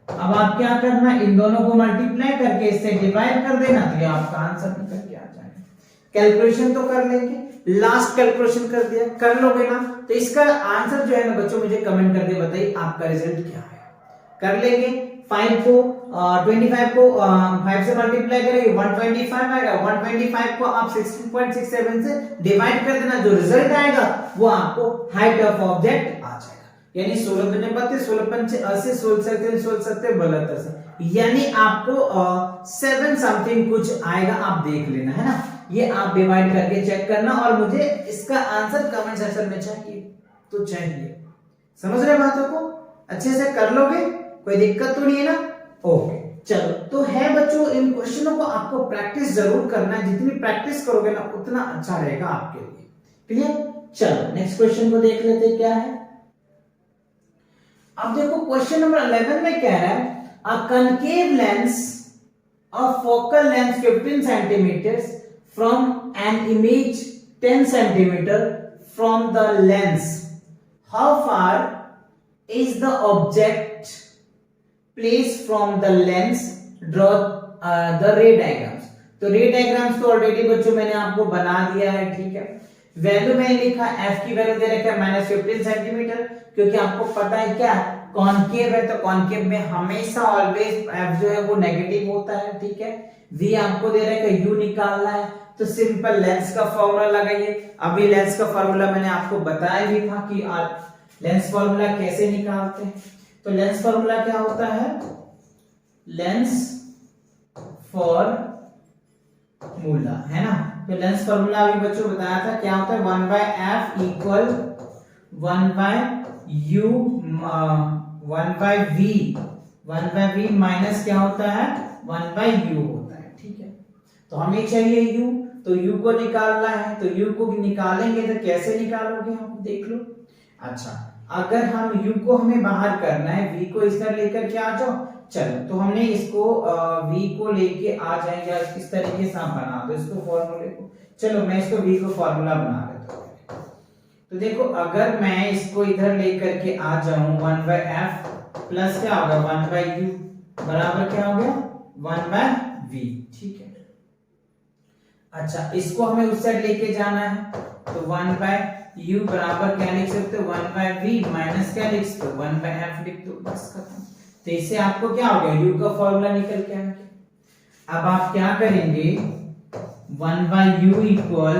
अब आप क्या करना, इन दोनों को मल्टीप्लाई करके इससे डिवाइड कर देना, तो ये आपका आंसर निकल के आ जाएगा। कैलकुलेशन तो कर लेंगे, लास्ट कैलकुलेशन कर दिया, कर लोगे ना, तो इसका आंसर जो है ना बच्चों मुझे कमेंट करके बताइए आपका रिजल्ट क्या है। कर लेंगे, 5 को 25 को 5 से मल्टीप्लाई करेंगे 125 आएगा, 125 को आप 16.67 से डिवाइड कर देना, जो रिजल्ट आएगा वो आपको हाइट ऑफ ऑब्जेक्ट आ जाएगा। यानी 16 दूनी 32, 16 पंचे 80, 16 7 16 7 72, यानी आपको 7 समथिंग कुछ आएगा, आप देख लेना, है ना। ये आप डिवाइड करके चेक करना, और मुझे इसका आंसर कमेंट सेक्शन में चाहिए, तो चाहिए। समझ रहे बातों को, अच्छे से कर लोगे, कोई दिक्कत तो नहीं है ना, ओके। चलो, तो है बच्चों, इन क्वेश्चनों को आपको प्रैक्टिस जरूर करना है, जितनी प्रैक्टिस करोगे ना उतना अच्छा रहेगा आपके लिए, क्लियर। चलो नेक्स्ट क्वेश्चन को देख लेते क्या है। अब देखो क्वेश्चन नंबर 11 में कह रहा है, a concave lens of focal length 15 centimetre from an image 10 centimeter from the lens, how far is the object placed from the lens, draw the ray diagrams। तो रे डायग्राम्स तो ऑलरेडी बच्चों मैंने आपको बना दिया है, ठीक है। वैल्यू मैंने लिखा, f की वैल्यू दे रखा है -15 सेंटीमीटर, क्योंकि आपको पता है क्या कॉनकेव है, तो कॉनकेव में हमेशा ऑलवेज f जो है वो नेगेटिव होता है, ठीक है। v आपको दे रखा है, u निकालना है, तो सिंपल लेंस का फॉर्मूला लगाइए। अभी लेंस का फॉर्मूला मैंने आपको बताया भी था कि लेंस फॉर्मूला कैसे निकालते हैं। तो लेंस फॉर्मूला क्या होता है, लेंस फॉर्मूला, है ना। तो लेंस फॉर्मूला अभी बच्चों बताया था, क्या होता है 1/f equal 1/u 1/v minus क्या होता है 1/u होता है, ठीक है। तो हमें चाहिए u, तो u को निकालना है, तो u को निकालेंगे तो कैसे निकालोगे हम देख लो। अच्छा, अगर हम u को हमें बाहर करना है, v को इस तरह लेकर के आ जाओ, चलो तो हमने इसको v को लेके आ जाएंगे, इस तरीके से आप बना दो इसको फॉर्मूले को। चलो मैं इसको v को फॉर्मूला बना देता हूँ। तो देखो, अगर मैं इसको इधर लेकर के आ जाऊं 1/f प्लस क्या होगा 1/u बराबर क्या हो गया 1/v, ठीक है। अच्छा, इसको हमें उस साइड लेके जाना है, तो 1/u बराबर क्या लिख सकते हो 1/v माइनस क्या लिख सकते हो 1/f लिख दो, बस खत्म। तो इससे आपको क्या हो गया u का फॉर्मूला निकल के आ गया। अब आप क्या करेंगे 1/u इक्वल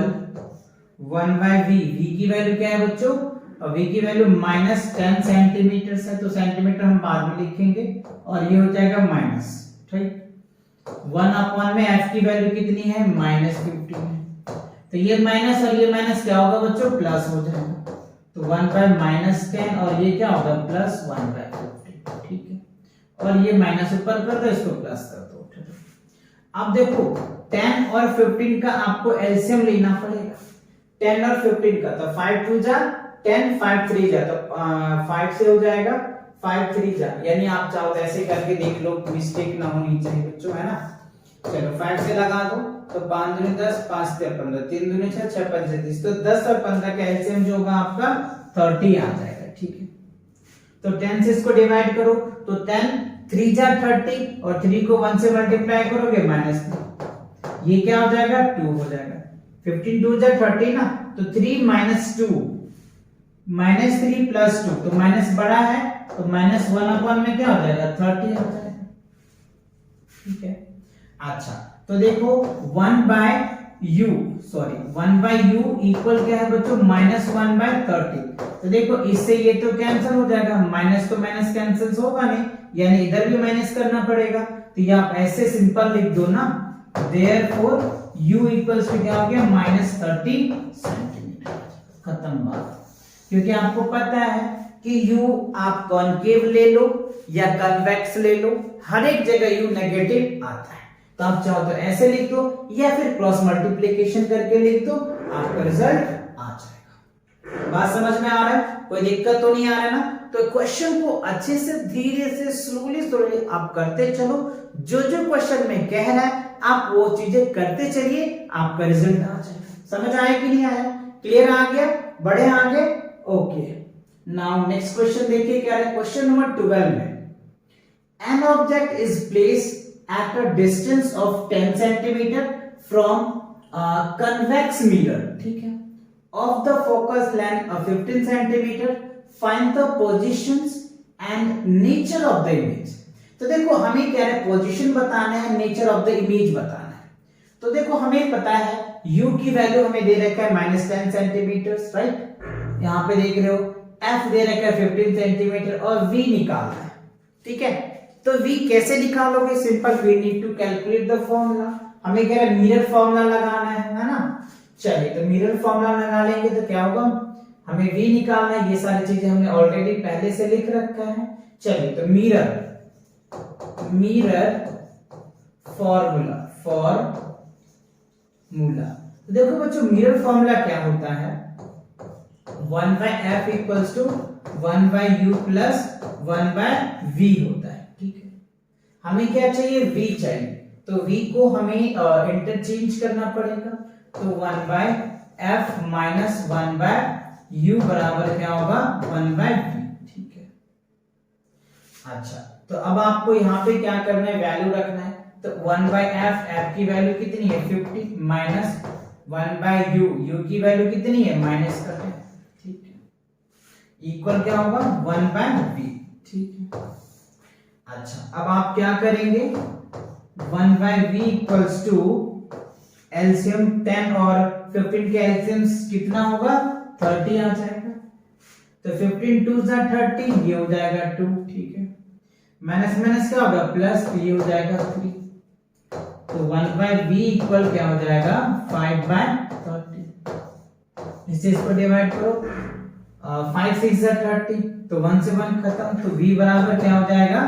1/v, v की वैल्यू क्या है बच्चों, और v की वैल्यू -10 सेंटीमीटर है, तो सेंटीमीटर हम बाद में लिखेंगे, और ये हो जाएगा माइनस, ठीक। 1 अपॉन में f की वैल्यू कितनी है -15 है, तो ये माइनस और ये माइनस क्या होगा बच्चों प्लस हो जाएगा, तो 1/-10 और ये क्या होगा प्लस 1/15, ठीक है। और ये माइनस ऊपर कर दो, इसको प्लस कर दो। अब देखो 10 और 15 का आपको एलसीएम लेना पड़ेगा, 10 और 15 का, तो 5 2 जा 10 5 3 जा, तो 5 से हो जाएगा 5 3 जा, यानी आप चाहो तो ऐसे करके देख लो, मिस्टेक ना होनी चाहिए बच्चों, है ना। चलो 5 से लगा दो, तो 5 दूनी 10, 5 से 15, 3 दूनी 6, 6 5 30, तो 10 और 15 का एलसीएम जो होगा आपका 30 आ जाएगा, ठीक है। तो 10 से इसको डिवाइड करो, तो 10 3 जा 30 और 3 को 1 से मल्टीप्लाई करोगे -3, ये क्या हो जाएगा 2 हो जाएगा। 15 2 जा 30 ना, तो 3 - 2 -3 + 2, तो माइनस बड़ा है तो -1 अपॉन में क्या हो जाएगा 30 हो जाएगा, ठीक है। अच्छा तो देखो 1/u इक्वल क्या है बच्चों -1/30, तो देखो इससे ये तो कैंसिल हो जाएगा, माइनस तो माइनस कैंसिल होगा नहीं, यानी इधर भी माइनस करना पड़ेगा, तो ये आप ऐसे सिंपल लिख दो ना, देयरफॉर u इक्वल्स टू क्या हो गया -30 सेंटीमीटर, खत्म बात। क्योंकि आपको पता है कि u आप कॉनकेव ले लो या कन्वेक्स ले लो, हर एक जगह u नेगेटिव आता है, तो आप चाहो तो ऐसे लिख दो या फिर क्रॉस मल्टीप्लिकेशन करके लिख दो, आपका रिजल्ट आ जाएगा। बात समझ में आ रहा है, कोई दिक्कत तो नहीं आ रहा है ना। तो क्वेश्चन को अच्छे से धीरे से स्लोली आप करते चलो, जो जो क्वेश्चन में कह रहा है आप वो चीजें करते चलिए, आपका रिजल्ट आ जाएगा। समझ आया कि नहीं आया, क्लियर आ गया, बढ़े आगे, ओके। नाउ नेक्स्ट क्वेश्चन देखिए क्या है, क्वेश्चन नंबर 12 में an object is placed at a distance of 10 centimeter from a convex mirror, ठीक है, of the focus length of 15 centimeter, find the positions and nature of the image। तो देखो हमें क्या है, पोजीशन बताना है, नेचर ऑफ द इमेज बताना है। तो देखो हमें पता है u की वैल्यू हमें दे रखा है -10 सेंटीमीटर, राइट, यहाँ पे देख रहे हो f दे रखा है 15 सेंटीमीटर और v निकालना है, ठीक है। तो v कैसे निकालोगे, simple, we need to calculate the formula, हमें क्या है मिरर फॉर्मूला लगाना है ना। चलिए तो मिरर फॉर्मूला लगा लेंगे तो क्या होगा, हमें v निकालना है, ये सारी चीजें हमने ऑलरेडी पहले से लिख रखा है। चलिए तो मिरर फॉर्मूला तो देखो बच्चों मिरर फॉर्मूला क्या होता है, 1/f equals to 1/u plus 1/v होता है, ठीक है। हमें क्या चाहिए, v चाहिए, तो v को हमें इंटरचेंज करना पड़ेगा, तो 1/f माइनस 1/u बराबर क्या होगा 1/v, ठीक है। अच्छा तो अब आपको यहाँ पे क्या करना है, वैल्यू रखना है, तो 1/f, f की वैल्यू कितनी है 50 माइनस 1/u, u की वैल्यू कितनी है माइनस करते हैं, ठीक है, इक्वल क्या होगा 1/v, ठीक है। अच्छा अब आप क्या करेंगे, 1/v इक्वल्स टू एलसीएम 10 और 15 के एलसीएम कितना होगा 30 आ जाएगा, तो 15 2 जा 30, ये हो जाएगा 2, ठीक है, माइनस माइनस क्या होगा प्लस, ये हो जाएगा 3, तो 1/v इक्वल क्या हो जाएगा 5/30, इससे इसको डिवाइड करो, 5 6 जा 30, तो 1 से 1 खत्म, तो v बराबर क्या हो जाएगा,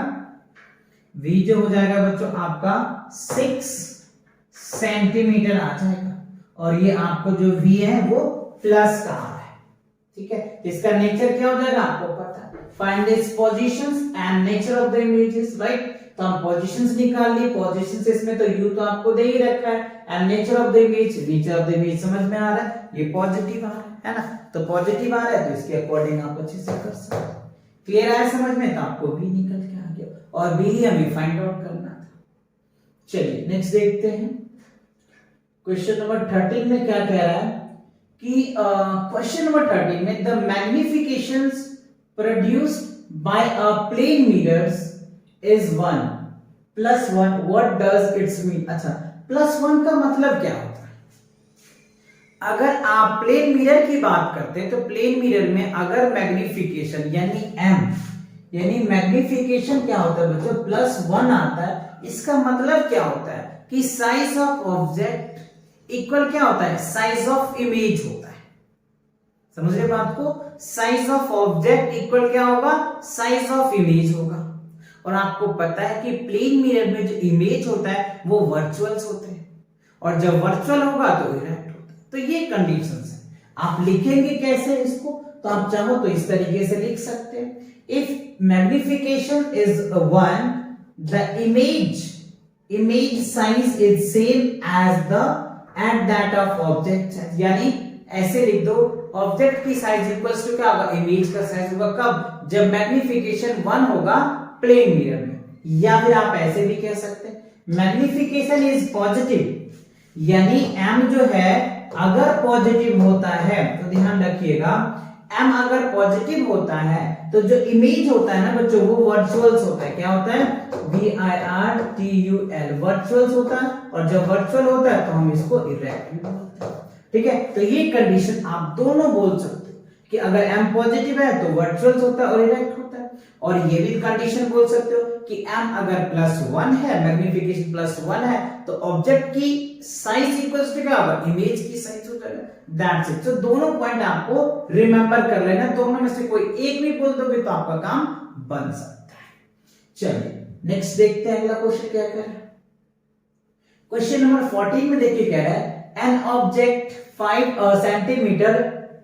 v जो हो जाएगा बच्चों आपका 6 सेंटीमीटर आ जाएगा, और ये आपको जो v है वो प्लस का आ रहा है, ठीक है। इसका नेचर क्या हो जाएगा आपको पता है, find its positions and nature of the images, right. तो हम पोजीशंस निकाल लिए, पोजीशंस इसमें तो u तो आपको दे ही रखा है, and nature of the image, nature of the image समझ में आ रहा है, ये पॉजिटिव आ रहा है ना, तो पॉजिटिव आ रहा है तो इसके अकॉर्डिंग आप अच्छे से कर सकते हैं। क्लियर आया समझ में, तो आपको v निकल के आ गया, और b ही हमें फाइंड आउट करना था। चलिए नेक्स्ट देखते हैं, क्वेश्चन नंबर 13 में क्या कह रहा है कि क्वेश्चन नंबर 13 में the magnifications produced by a plane mirrors is 1 + 1, what does it's mean. अच्छा +1 का मतलब क्या होता है, अगर आप प्लेन मिरर की बात करते हैं तो प्लेन मिरर में अगर मैग्निफिकेशन यानी m यानी मैग्निफिकेशन क्या होता है बच्चों +1 आता है, इसका मतलब क्या होता है कि साइज ऑफ ऑब्जेक्ट इक्वल क्या होता है साइज ऑफ इमेज होता है, समझ रहे बात को, साइज ऑफ ऑब्जेक्ट इक्वल क्या होगा साइज ऑफ इमेज होगा। और आपको पता है कि प्लेन मिरर में जो इमेज होता है वो वर्चुअल्स होते हैं, और जब वर्चुअल होगा तो इरेक्ट होता है, तो ये कंडीशंस है। आप लिखेंगे कैसे इसको, तो आप चाहो तो इस तरीके से लिख सकते हैं, if magnification is 1 the image size is same as the at that of object, यानी ऐसे लिख दो ऑब्जेक्ट की साइज इक्वल्स टू क्या होगा, इमेज का साइज होगा कब, जब मैग्निफिकेशन 1 होगा प्लेन मिरर में। या फिर आप ऐसे भी कह सकते हैं मैग्निफिकेशन इज पॉजिटिव, यानी m जो है अगर पॉजिटिव होता है तो ध्यान रखिएगा m अगर पॉजिटिव होता है तो जो इमेज होता है ना बच्चों वो वर्चुअल्स होता है, क्या होता है, VIRTUL वर्चुअल्स होता है, और जब वर्चुअल होता है तो हम इसको इरेक्ट भी बोलते हैं। ठीक है, तो ये कंडीशन आप दोनों बोल सकते हो कि अगर m पॉजिटिव है तो वर्चुअल्स होता है और इरेक्ट होता है, और ये भी कंडीशन बोल सकते हो कि m अगर +1 है, मैग्निफिकेशन +1 है, तो ऑब्जेक्ट की साइज इक्वल्स टू क्या होगा, इमेज की साइज हो जाएगा। That's it. तो दोनों पॉइंट आपको रिमेंबर कर लेना, दोनों में से कोई एक भी बोल दोगे तो आपका काम बन सकता है। चलिए नेक्स्ट देखते हैं अगला क्वेश्चन क्या कह रहा है। क्वेश्चन नंबर 14 में देखिए कह रहा है N object 5 centimetre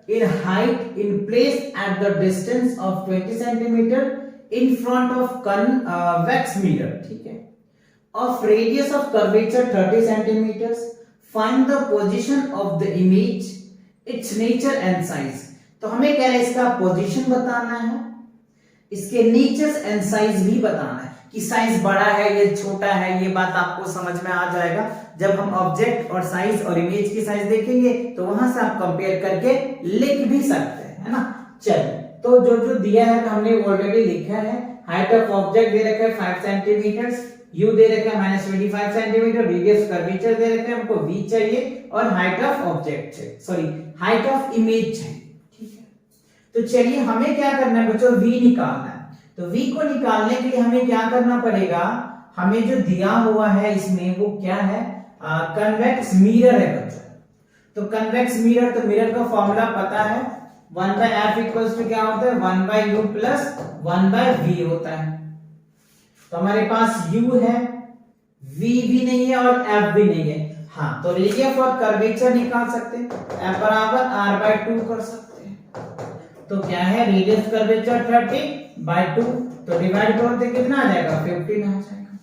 in height in place at the distance of 20 centimeter in front of convex mirror, ठीक है, of radius of curvature 30 centimeters, find the position of the image, its nature and size। तो हमें क्या है, इसका position बताना है, इसके नेचर एंड साइज भी बताना है कि साइज बड़ा है या छोटा है, ये बात आपको समझ में आ जाएगा जब हम ऑब्जेक्ट और साइज और इमेज की साइज देखेंगे, तो वहां से आप कंपेयर करके लिख भी सकते हैं, है ना। चलिए, तो जो जो दिया है तो हमने ऑलरेडी लिखा है। हाइट ऑफ ऑब्जेक्ट दे रखा है 5 सेंटीमीटर, यू दे रखा है -25 सेंटीमीटर, रेडियस कर्वेचर दे रखा है, हमको v चाहिए, और हाइट ऑफ ऑब्जेक्ट चाहिए, सॉरी हाइट ऑफ इमेज चाहिए। ठीक है, तो चलिए हमें क्या करना है बच्चों, v निकालना है। तो v को निकालने के लिए हमें क्या करना पड़ेगा, हमें जो दिया हुआ है इसमें वो क्या है, कन्वेक्स मिरर है बच्चों। तो कन्वेक्स मिरर, तो मिरर का फॉर्मूला पता है, 1/f इक्वल्स टू क्या होता है, 1/u प्लस 1/v होता है। तो हमारे पास u है, v भी नहीं है और f भी नहीं है। हाँ, तो रेडियस और कर्वेचर निकाल सकते हैं, f बराबर r/2 कर सकते हैं। तो क्या है, रेडियस कर्वेचर 30/2, तो डिवाइड करते कितना आ जाएगा, 15 आ जाएगा।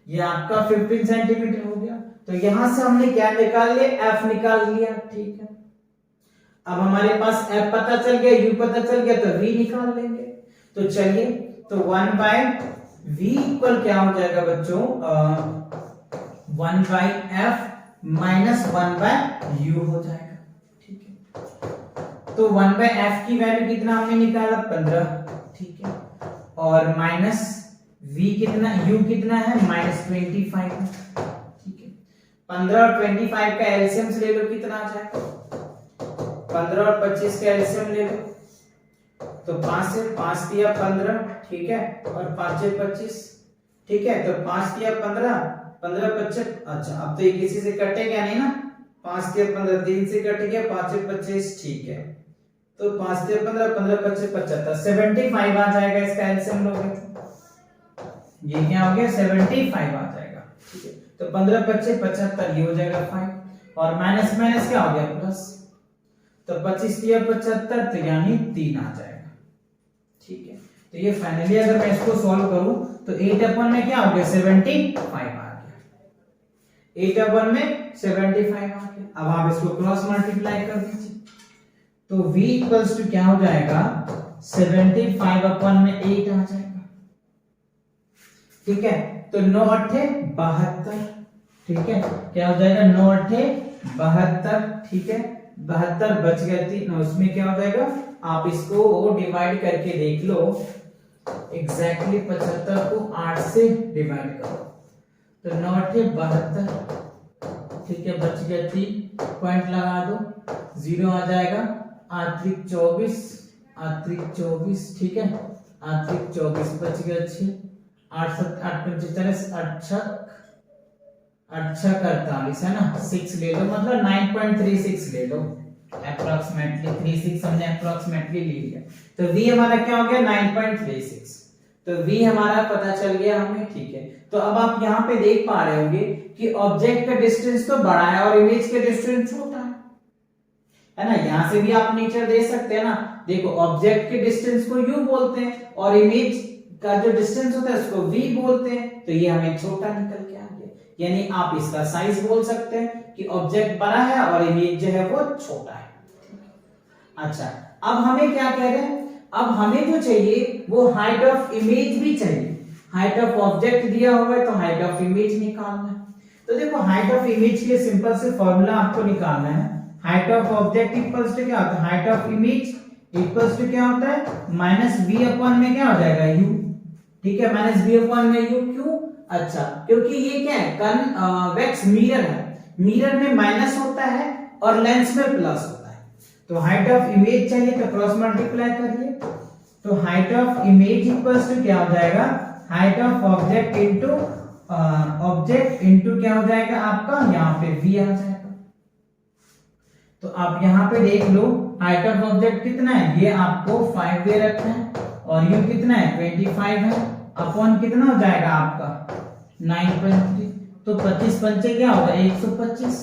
ये आपका 15 सेंटीमीटर हो गया। तो यहां से हमने क्या निकाल लिया, f निकाल लिया। ठीक है, अब हमारे पास f पता चल गया, u पता चल गया, तो v निकाल लेंगे। तो चलिए, तो 1/v इक्वल क्या हो जाएगा बच्चों, 1/f माइनस 1/u हो जाएगा। ठीक है, तो 1/f की वैल्यू कितना हमने निकाला, 15। ठीक है, और माइनस v कितना, u कितना है, -25। ठीक है, 15 और 25 का एलसीएम ले लो, कितना आ जाएगा, 15 और 25 का एलसीएम ले लो, तो 5 से 5 दिया 15, ठीक है, और 5 से 25, ठीक है, तो 5 दिया 15, 15 25, अच्छा अब तो ये किसी से कटेगा नहीं ना, 5 दिया 15, 3 से कट गया, 5 से 25, ठीक है, तो 5 दिया 15, 15 25 75, 75 आ जाएगा इसका एलसीएम लोगे तो ये क्या हो गया, 75 आ जाएगा। ठीक है, तो 15 25 75, ये हो जाएगा 5, और माइनस माइनस क्या हो गया, प्लस, तो 25 दिया 75, तो यानी 3 आ जाएगा। ठीक है, तो ये फाइनली अगर मैं इसको सॉल्व करूं तो 8 में क्या हो गया, 75 आ गया, 8 में 75 आ गया। अब आप इसको क्रॉस मल्टीप्लाई कर दीजिए, तो v इक्वल्स टू क्या हो जाएगा, 75 में 8 आ जाएगा। ठीक है, तो 9 8 72, ठीक है, क्या हो जाएगा, 9 8 72, ठीक है, 72 बच गया 3, उसमें क्या हो जाएगा, आप इसको डिवाइड करके देख लो, एग्जैक्टली 75 को 8 से डिवाइड करो, तो 9 8 72, ठीक है, बच गया 3, पॉइंट लगा दो, 0 आ जाएगा, आत्रिक 24, ठीक है, आत्रिक 24 बच गया 6, 8 7 8 45, 8 48 है ना, 6 ले लो, मतलब 9.36 ले लो, अप्रोक्सीमेटली 36 हमने अप्रोक्सीमेटली ले लिया, तो v हमारा क्या हो गया, 9.36, तो v हमारा पता चल गया हमें। ठीक है, तो अब आप यहाँ पे देख पा रहे होंगे कि ऑब्जेक्ट का डिस्टेंस तो बड़ा है और इमेज का डिस्टेंस छोटा है, है ना। यहाँ से भी आप नेचर दे सकते हैं ना। देखो ऑब्जेक्ट के डिस्टेंस को u बोलते हैं और इमेज का जो डिस्टेंस होता है उसको v बोलते हैं, तो ये हमें छोटा निकल के आ गया। यानी आप इसका साइज बोल सकते हैं कि ऑब्जेक्ट बड़ा है और इमेज जो है वो छोटा है। अच्छा, अब हमें क्या कह रहे हैं, अब हमें जो चाहिए वो हाइट ऑफ इमेज भी चाहिए। हाइट ऑफ ऑब्जेक्ट दिया हुआ है तो हाइट ऑफ इमेज निकालना है। तो देखो हाइट ऑफ इमेज के लिए सिंपल से फॉर्मूला आपको निकालना है। Height of object equals to क्या होता है, height of image equals to क्या होता है, माइनस v अपॉन में क्या हो जाएगा u। ठीक है, माइनस v अपॉन में u। क्यों? अच्छा, क्योंकि ये क्या है, कन्वेक्स मिरर है, मिरर में माइनस होता है और लेंस में प्लस होता है। तो हाइट ऑफ इमेज चाहिए तो क्रॉस मल्टीप्लाई करिए, तो height of image equals to क्या हो जाएगा, height of object into object into क्या हो जाएगा आपका, यहाँ पे v आ जाएगा। तो आप यहाँ पे देख लो हाइट ऑफ ऑब्जेक्ट कितना है, ये आपको 5 दे रखा है और u कितना है 25 है, अपॉन कितना हो जाएगा आपका 9.3। तो 25 पंचे क्या होगा 125,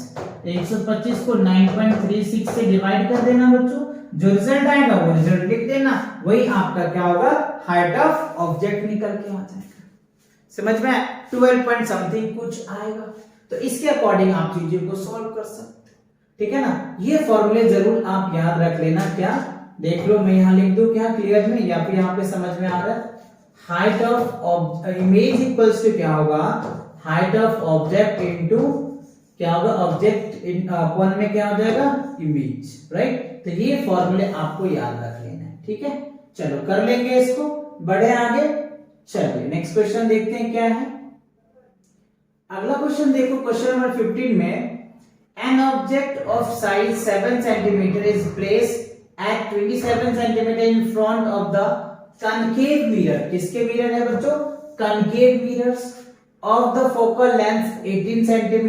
125 को 9.36 से डिवाइड कर देना बच्चों, जो रिजल्ट आएगा वो रिजल्ट लिख देना, वही आपका क्या होगा हाइट ऑफ ऑब्जेक्ट निकल के आ जाएगा। समझ में 12 पॉइंट समथिंग कुछ आएगा। तो इसके अकॉर्डिंग आप चीजों को सॉल्व कर सकते हैं, ठीक है ना। ये फॉर्मूले जरूर आप याद रख लेना। क्या देख लो, मैं यहाँ लिख दूं क्या क्लियर में, या फिर यहाँ पे समझ में आ रहा है, height of image equals to क्या होगा, हाइट ऑफ ऑब्जेक्ट इनटू क्या होगा, ऑब्जेक्ट अपॉन में क्या हो जाएगा इमेज, राइट। तो ये फॉर्मूले आपको याद रख लेना है, ठीक है। चलो कर लेंगे इसको, बढ़े आगे। चलिए नेक्स्ट क्वेश्चन देखते हैं क्या है। अगला क्वेश्चन देखो, क्वेश्चन नंबर 15 में an object of size 7 cm is placed at 27 cm in front of the concave mirror। किसके मिरर है बच्चों, concave mirrors of the focal length 18 cm।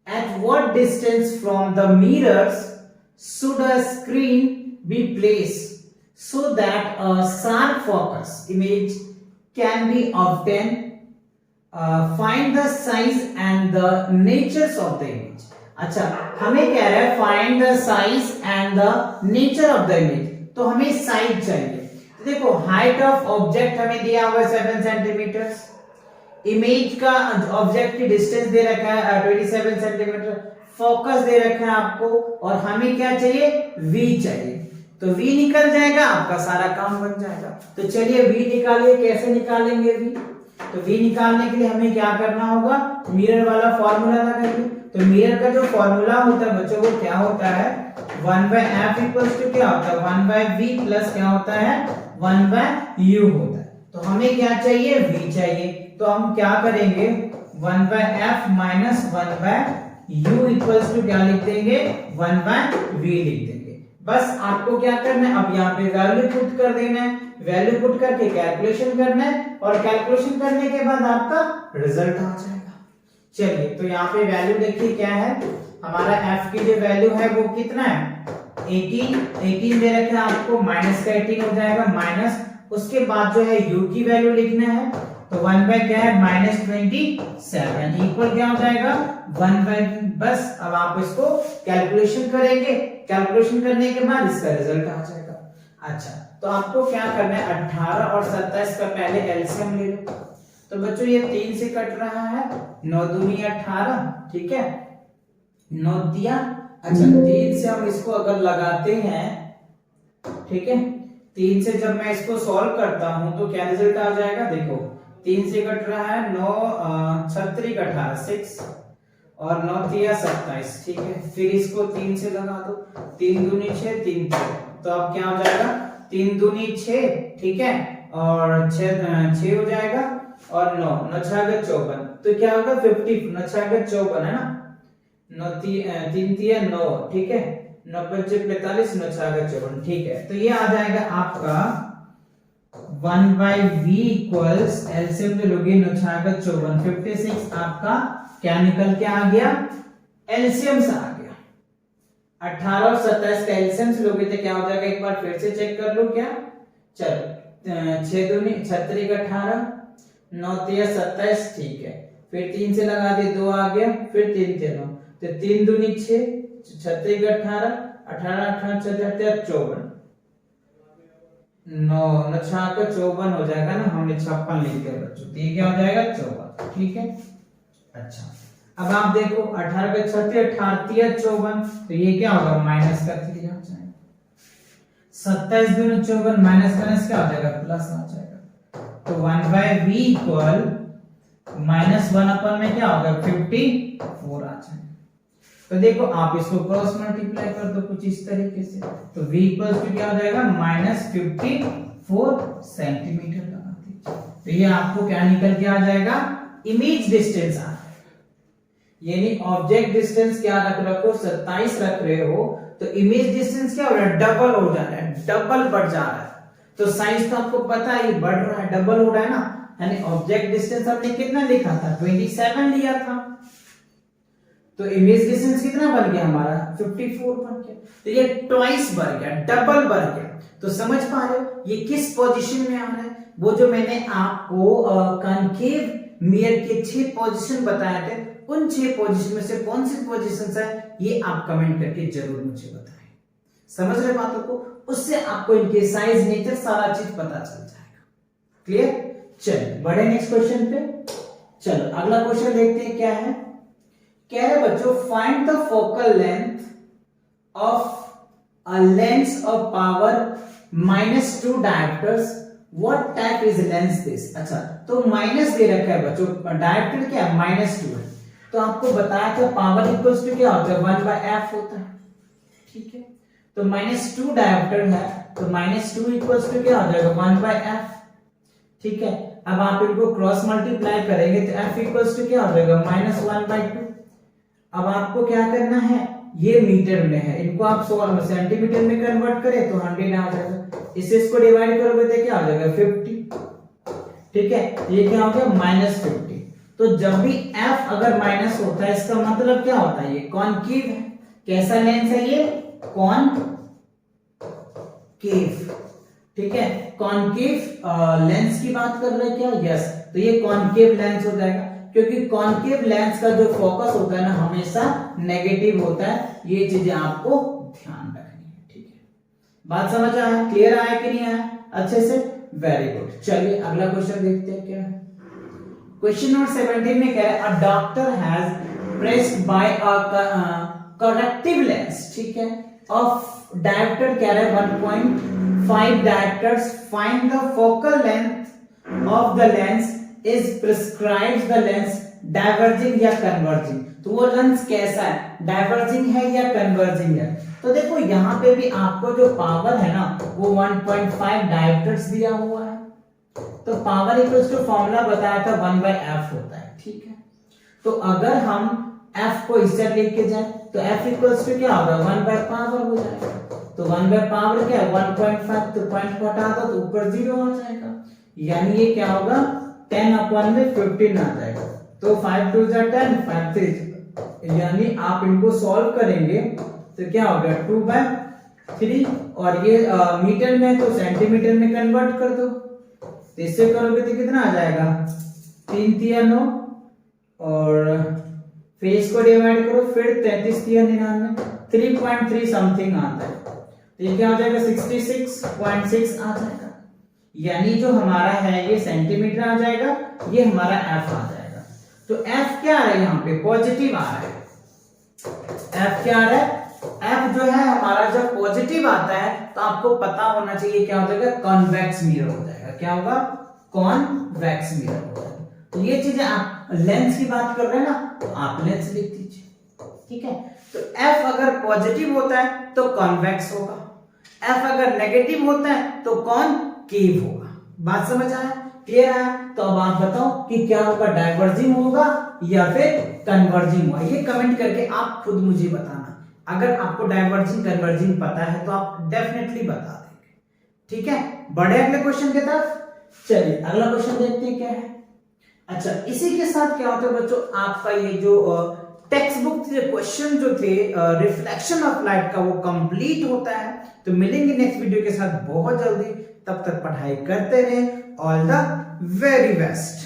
At what distance from the mirrors should a screen be placed so that a sharp focus image can be obtained? Find the size and the natures of the image। अच्छा, हमें कह रहा है find the size and the nature of the image, तो हमें size चाहिए। तो देखो हाइट ऑफ ऑब्जेक्ट हमें दिया हुआ है 7 सेंटीमीटर, इमेज का ऑब्जेक्ट की डिस्टेंस दे रखा है 27 सेंटीमीटर, फोकस दे रखा है आपको, और हमें क्या चाहिए v चाहिए। तो v निकल जाएगा, आपका सारा काम बन जाएगा। तो चलिए v निकालिए, कैसे निकालेंगे v। तो v निकालने के लिए हमें क्या करना होगा, मिरर वाला फॉर्मूला लगाइए। तो मिरर का जो फॉर्मूला होता है बच्चों वो क्या होता है, 1/f इक्वल्स टू क्या होता है 1/v प्लस क्या होता है 1/u होता है। तो हमें क्या चाहिए v चाहिए, तो हम क्या करेंगे 1/f minus 1/u equals to क्या लिख देंगे 1/v लिख देंगे। बस आपको क्या करना है, अब यहाँ पे वैल्यू पुट कर देना है, वैल्यू पुट करके कैलकुलेशन करना है, और कैलकुलेशन करने के बाद आपका रिजल्ट आ जाएगा। चलिए तो यहाँ पे वैल्यू देखिए क्या है, हमारा f की जो वैल्यू है वो कितना है 18 दे रखा है आपको, माइनस का 18 हो जाएगा, माइनस उसके बाद जो है u की वैल्यू लिखना है, तो 1 क्या है -27 इक्वल क्या हो जाएगा 1/v। बस अब आप इसको कैलकुलेशन करेंगे, कैलकुलेशन करने के बाद इसका रिजल्ट आ जाएगा। अच्छा, तो आपको क्या करना है 18 और 27 का पहले एलसीएम ले लो। तो बच्चों ये 3 से कट रहा है, 9 दूनी 18, ठीक है 9 दिया। अच्छा 3 से हम इसको अगर लगाते हैं, ठीक है 3 से जब मैं इसको सॉल्व करता हूं तो क्या रिजल्ट आ जाएगा, देखो 3 से कट रहा है 9 36 18 6 और 9 दिया 27, ठीक है। फिर इसको 3 से लगा दो, 3 दूनी 6 3 तो अब क्या हो जाएगा 3 दूनी 6, ठीक है, और 6 हो जाएगा, और 9 9 6 54, तो क्या होगा 50, 9 6 54 है ना, 9 3 दिया 9, ठीक है 9 5 45 9 6 54, ठीक है। तो ये आ जाएगा आपका 1/v इक्वल्स एलसीएम जो लोगे 9 6 54 56, आपका क्या निकल के आ गया एलसीएम से आ गया। 18 और 27 का एलसीएम से लोगे तो क्या हो जाएगा, एक बार फिर से चेक कर लो क्या। चलो 6 दूनी 36 18 9 3 27, ठीक है। फिर 3 से लगा दिए 2 आ गया, फिर 3 9 तो 3 दूनी 6 36 18, 18 18 54 54, 9 9 6 का 54 हो जाएगा ना, हमने 56 लिख दिया बच्चों, तो ये क्या हो जाएगा 54, ठीक है। अच्छा अब आप देखो 18 का 36 18 54, तो ये क्या होगा माइनस का 3 आ जाएगा, 27 दूनी 54, माइनस माइनस क्या हो जाएगा प्लस आ जाएगा, तो 1/v इक्वल -1 अपन में क्या होगा 54 आ जाएगा। तो देखो आप इसको क्रॉस मल्टीप्लाई कर दो कुछ इस तरीके से, तो v इक्वल टू क्या हो जाएगा -54 सेंटीमीटर लगा दीजिए, तो ये आपको क्या निकल के आ जाएगा इमेज डिस्टेंस आ, यानी ऑब्जेक्ट डिस्टेंस क्या रखो 27 रख रहे हो, तो इमेज डिस्टेंस क्या हो रहा है डबल हो जा रहा है, डबल बढ़ जा रहा है, तो साइज तो आपको पता है ये बढ़ रहा है, डबल हो रहा है ना, यानी ऑब्जेक्ट डिस्टेंस हमने कितना लिखा था 27 लिया था, तो इमेज डिस्टेंस कितना बन गया हमारा 54 बन गया, तो ये ट्वाइस बढ़ गया, डबल बढ़ गया। तो समझ पा रहे हो ये किस पोजीशन में आ रहा है, वो जो मैंने आपको कॉन्केव मिरर के 6 पोजीशन बताए थे, उन 6 पोजीशन में से कौन सी पोजीशंस है ये आप कमेंट करके जरूर मुझे बताएं। समझ रहे बातों को, उससे आपको इनके साइज नेचर सारा चीज पता चल जाएगा। क्लियर, चलिए बढ़े नेक्स्ट क्वेश्चन पे। चलो अगला क्वेश्चन देखते हैं क्या है। कह रहे बच्चों find the focal length of a lens of power -2 dioptres, what type is lens this. अच्छा तो माइनस दे रखा है बच्चों, डायोप्टर क्या है -2 है, तो आपको बताया था पावर इक्वल्स टू क्या होता है 1/f होता है, ठीक है, तो -2 डायोप्टर है, तो -2 इक्वल्स टू क्या हो जाएगा 1/f, ठीक है। अब आप इनको क्रॉस मल्टीप्लाई करेंगे तो f इक्वल्स टू क्या हो जाएगा -1/2। अब आपको क्या करना है, ये मीटर में है, इनको आप सेंटीमीटर में कन्वर्ट करें तो 100 आ जाएगा, इसको डिवाइड करोगे तो क्या हो जाएगा 50, ठीक है, ये क्या हो गया -50। तो जब भी f अगर माइनस होता है इसका मतलब क्या होता है ये कॉनकेव है, कैसा लेंस है ये कॉनकेव, ठीक है, कॉनकेव लेंस की बात कर रहे हैं क्या, यस, तो ये कॉनकेव लेंस हो जाएगा, क्योंकि कॉनकेव लेंस का जो फोकस होता है ना हमेशा नेगेटिव होता है, ये चीजें आपको ध्यान रखनी है, ठीक है। बात समझ आया, क्लियर आया कि नहीं आया अच्छे से, वेरी गुड। चलिए अगला क्वेश्चन देखते हैं क्या है। क्वेश्चन नंबर 17 में कह रहा है a doctor has pressed by a corrective lens, ठीक है, ऑफ डायोप्टर कह रहा है 1.5 diopters, find the focal length of the lens is prescribes the lens diverging या कन्वर्जिंग, तो वो लेंस कैसा है डाइवर्जिंग है या कन्वर्जिंग है। तो देखो यहाँ पे भी आपको जो पावर है ना वो 1.5 डायोप्टर्स दिया हुआ है, तो पावर इक्वल्स टू फॉर्मूला बताया था 1/f होता है, ठीक है। तो अगर हम f को इस तरह लिख के जाए तो f इक्वल्स टू क्या होगा 1/पावर हो जाएगा, तो 1/पावर क्या है 1.5, तो पॉइंट को हटा दो तो ऊपर 0 आ जाएगा, यानी ये क्या होगा 10/15 आ जाएगा, तो 5 2 10 5 3, यानी आप इनको सॉल्व करेंगे तो क्या हो गया 2/3, और ये मीटर में तो सेंटीमीटर में कन्वर्ट कर दो, तो इससे करोगे तो कितना आ जाएगा 3 3 9, और फिर इसको डिवाइड करो फिर 33 3 99, 3.3 समथिंग आता है, तो ये क्या हो जाएगा 66.6 आ जाएगा, यानी जो हमारा है ये सेंटीमीटर आ जाएगा, ये हमारा f आ जाएगा। तो f क्या आ रहा है यहाँ पे पॉजिटिव आ रहा है, f क्या आ रहा है, f जो है हमारा जब पॉजिटिव आता है तो आपको पता होना चाहिए क्या हो जाएगा कॉन्वेक्स मिरर हो जाएगा, क्या होगा कॉन्वेक्स मिरर हो जाएगा। तो ये चीजें आप लेंस की बात कर रहे हैं ना, तो आप लेंस लिख दीजिए, ठीक है। तो f अगर पॉजिटिव होता है तो कॉन्वेक्स होगा, f अगर नेगेटिव होता है तो कॉनकेव होगा। बात समझ आया, क्लियर आया, तो अब आप बताओ कि क्या होगा डाइवर्जिंग होगा या फिर कन्वर्जिंग होगा, ये कमेंट करके आप खुद मुझे बताना। अगर आपको डाइवर्जिंग कन्वर्जिंग पता है तो आप डेफिनेटली बता देंगे, ठीक है। बढ़े अगले क्वेश्चन की तरफ, चलिए अगला क्वेश्चन देखते हैं क्या है। अच्छा इसी के साथ क्या होता है बच्चों, आपका ये जो टेक्स्ट बुक के क्वेश्चन जो थे रिफ्लेक्शन ऑफ लाइट का वो कंप्लीट होता है। तो मिलेंगे नेक्स्ट वीडियो के साथ बहुत जल्दी, तब तक पढ़ाई करते रहें। All the very best.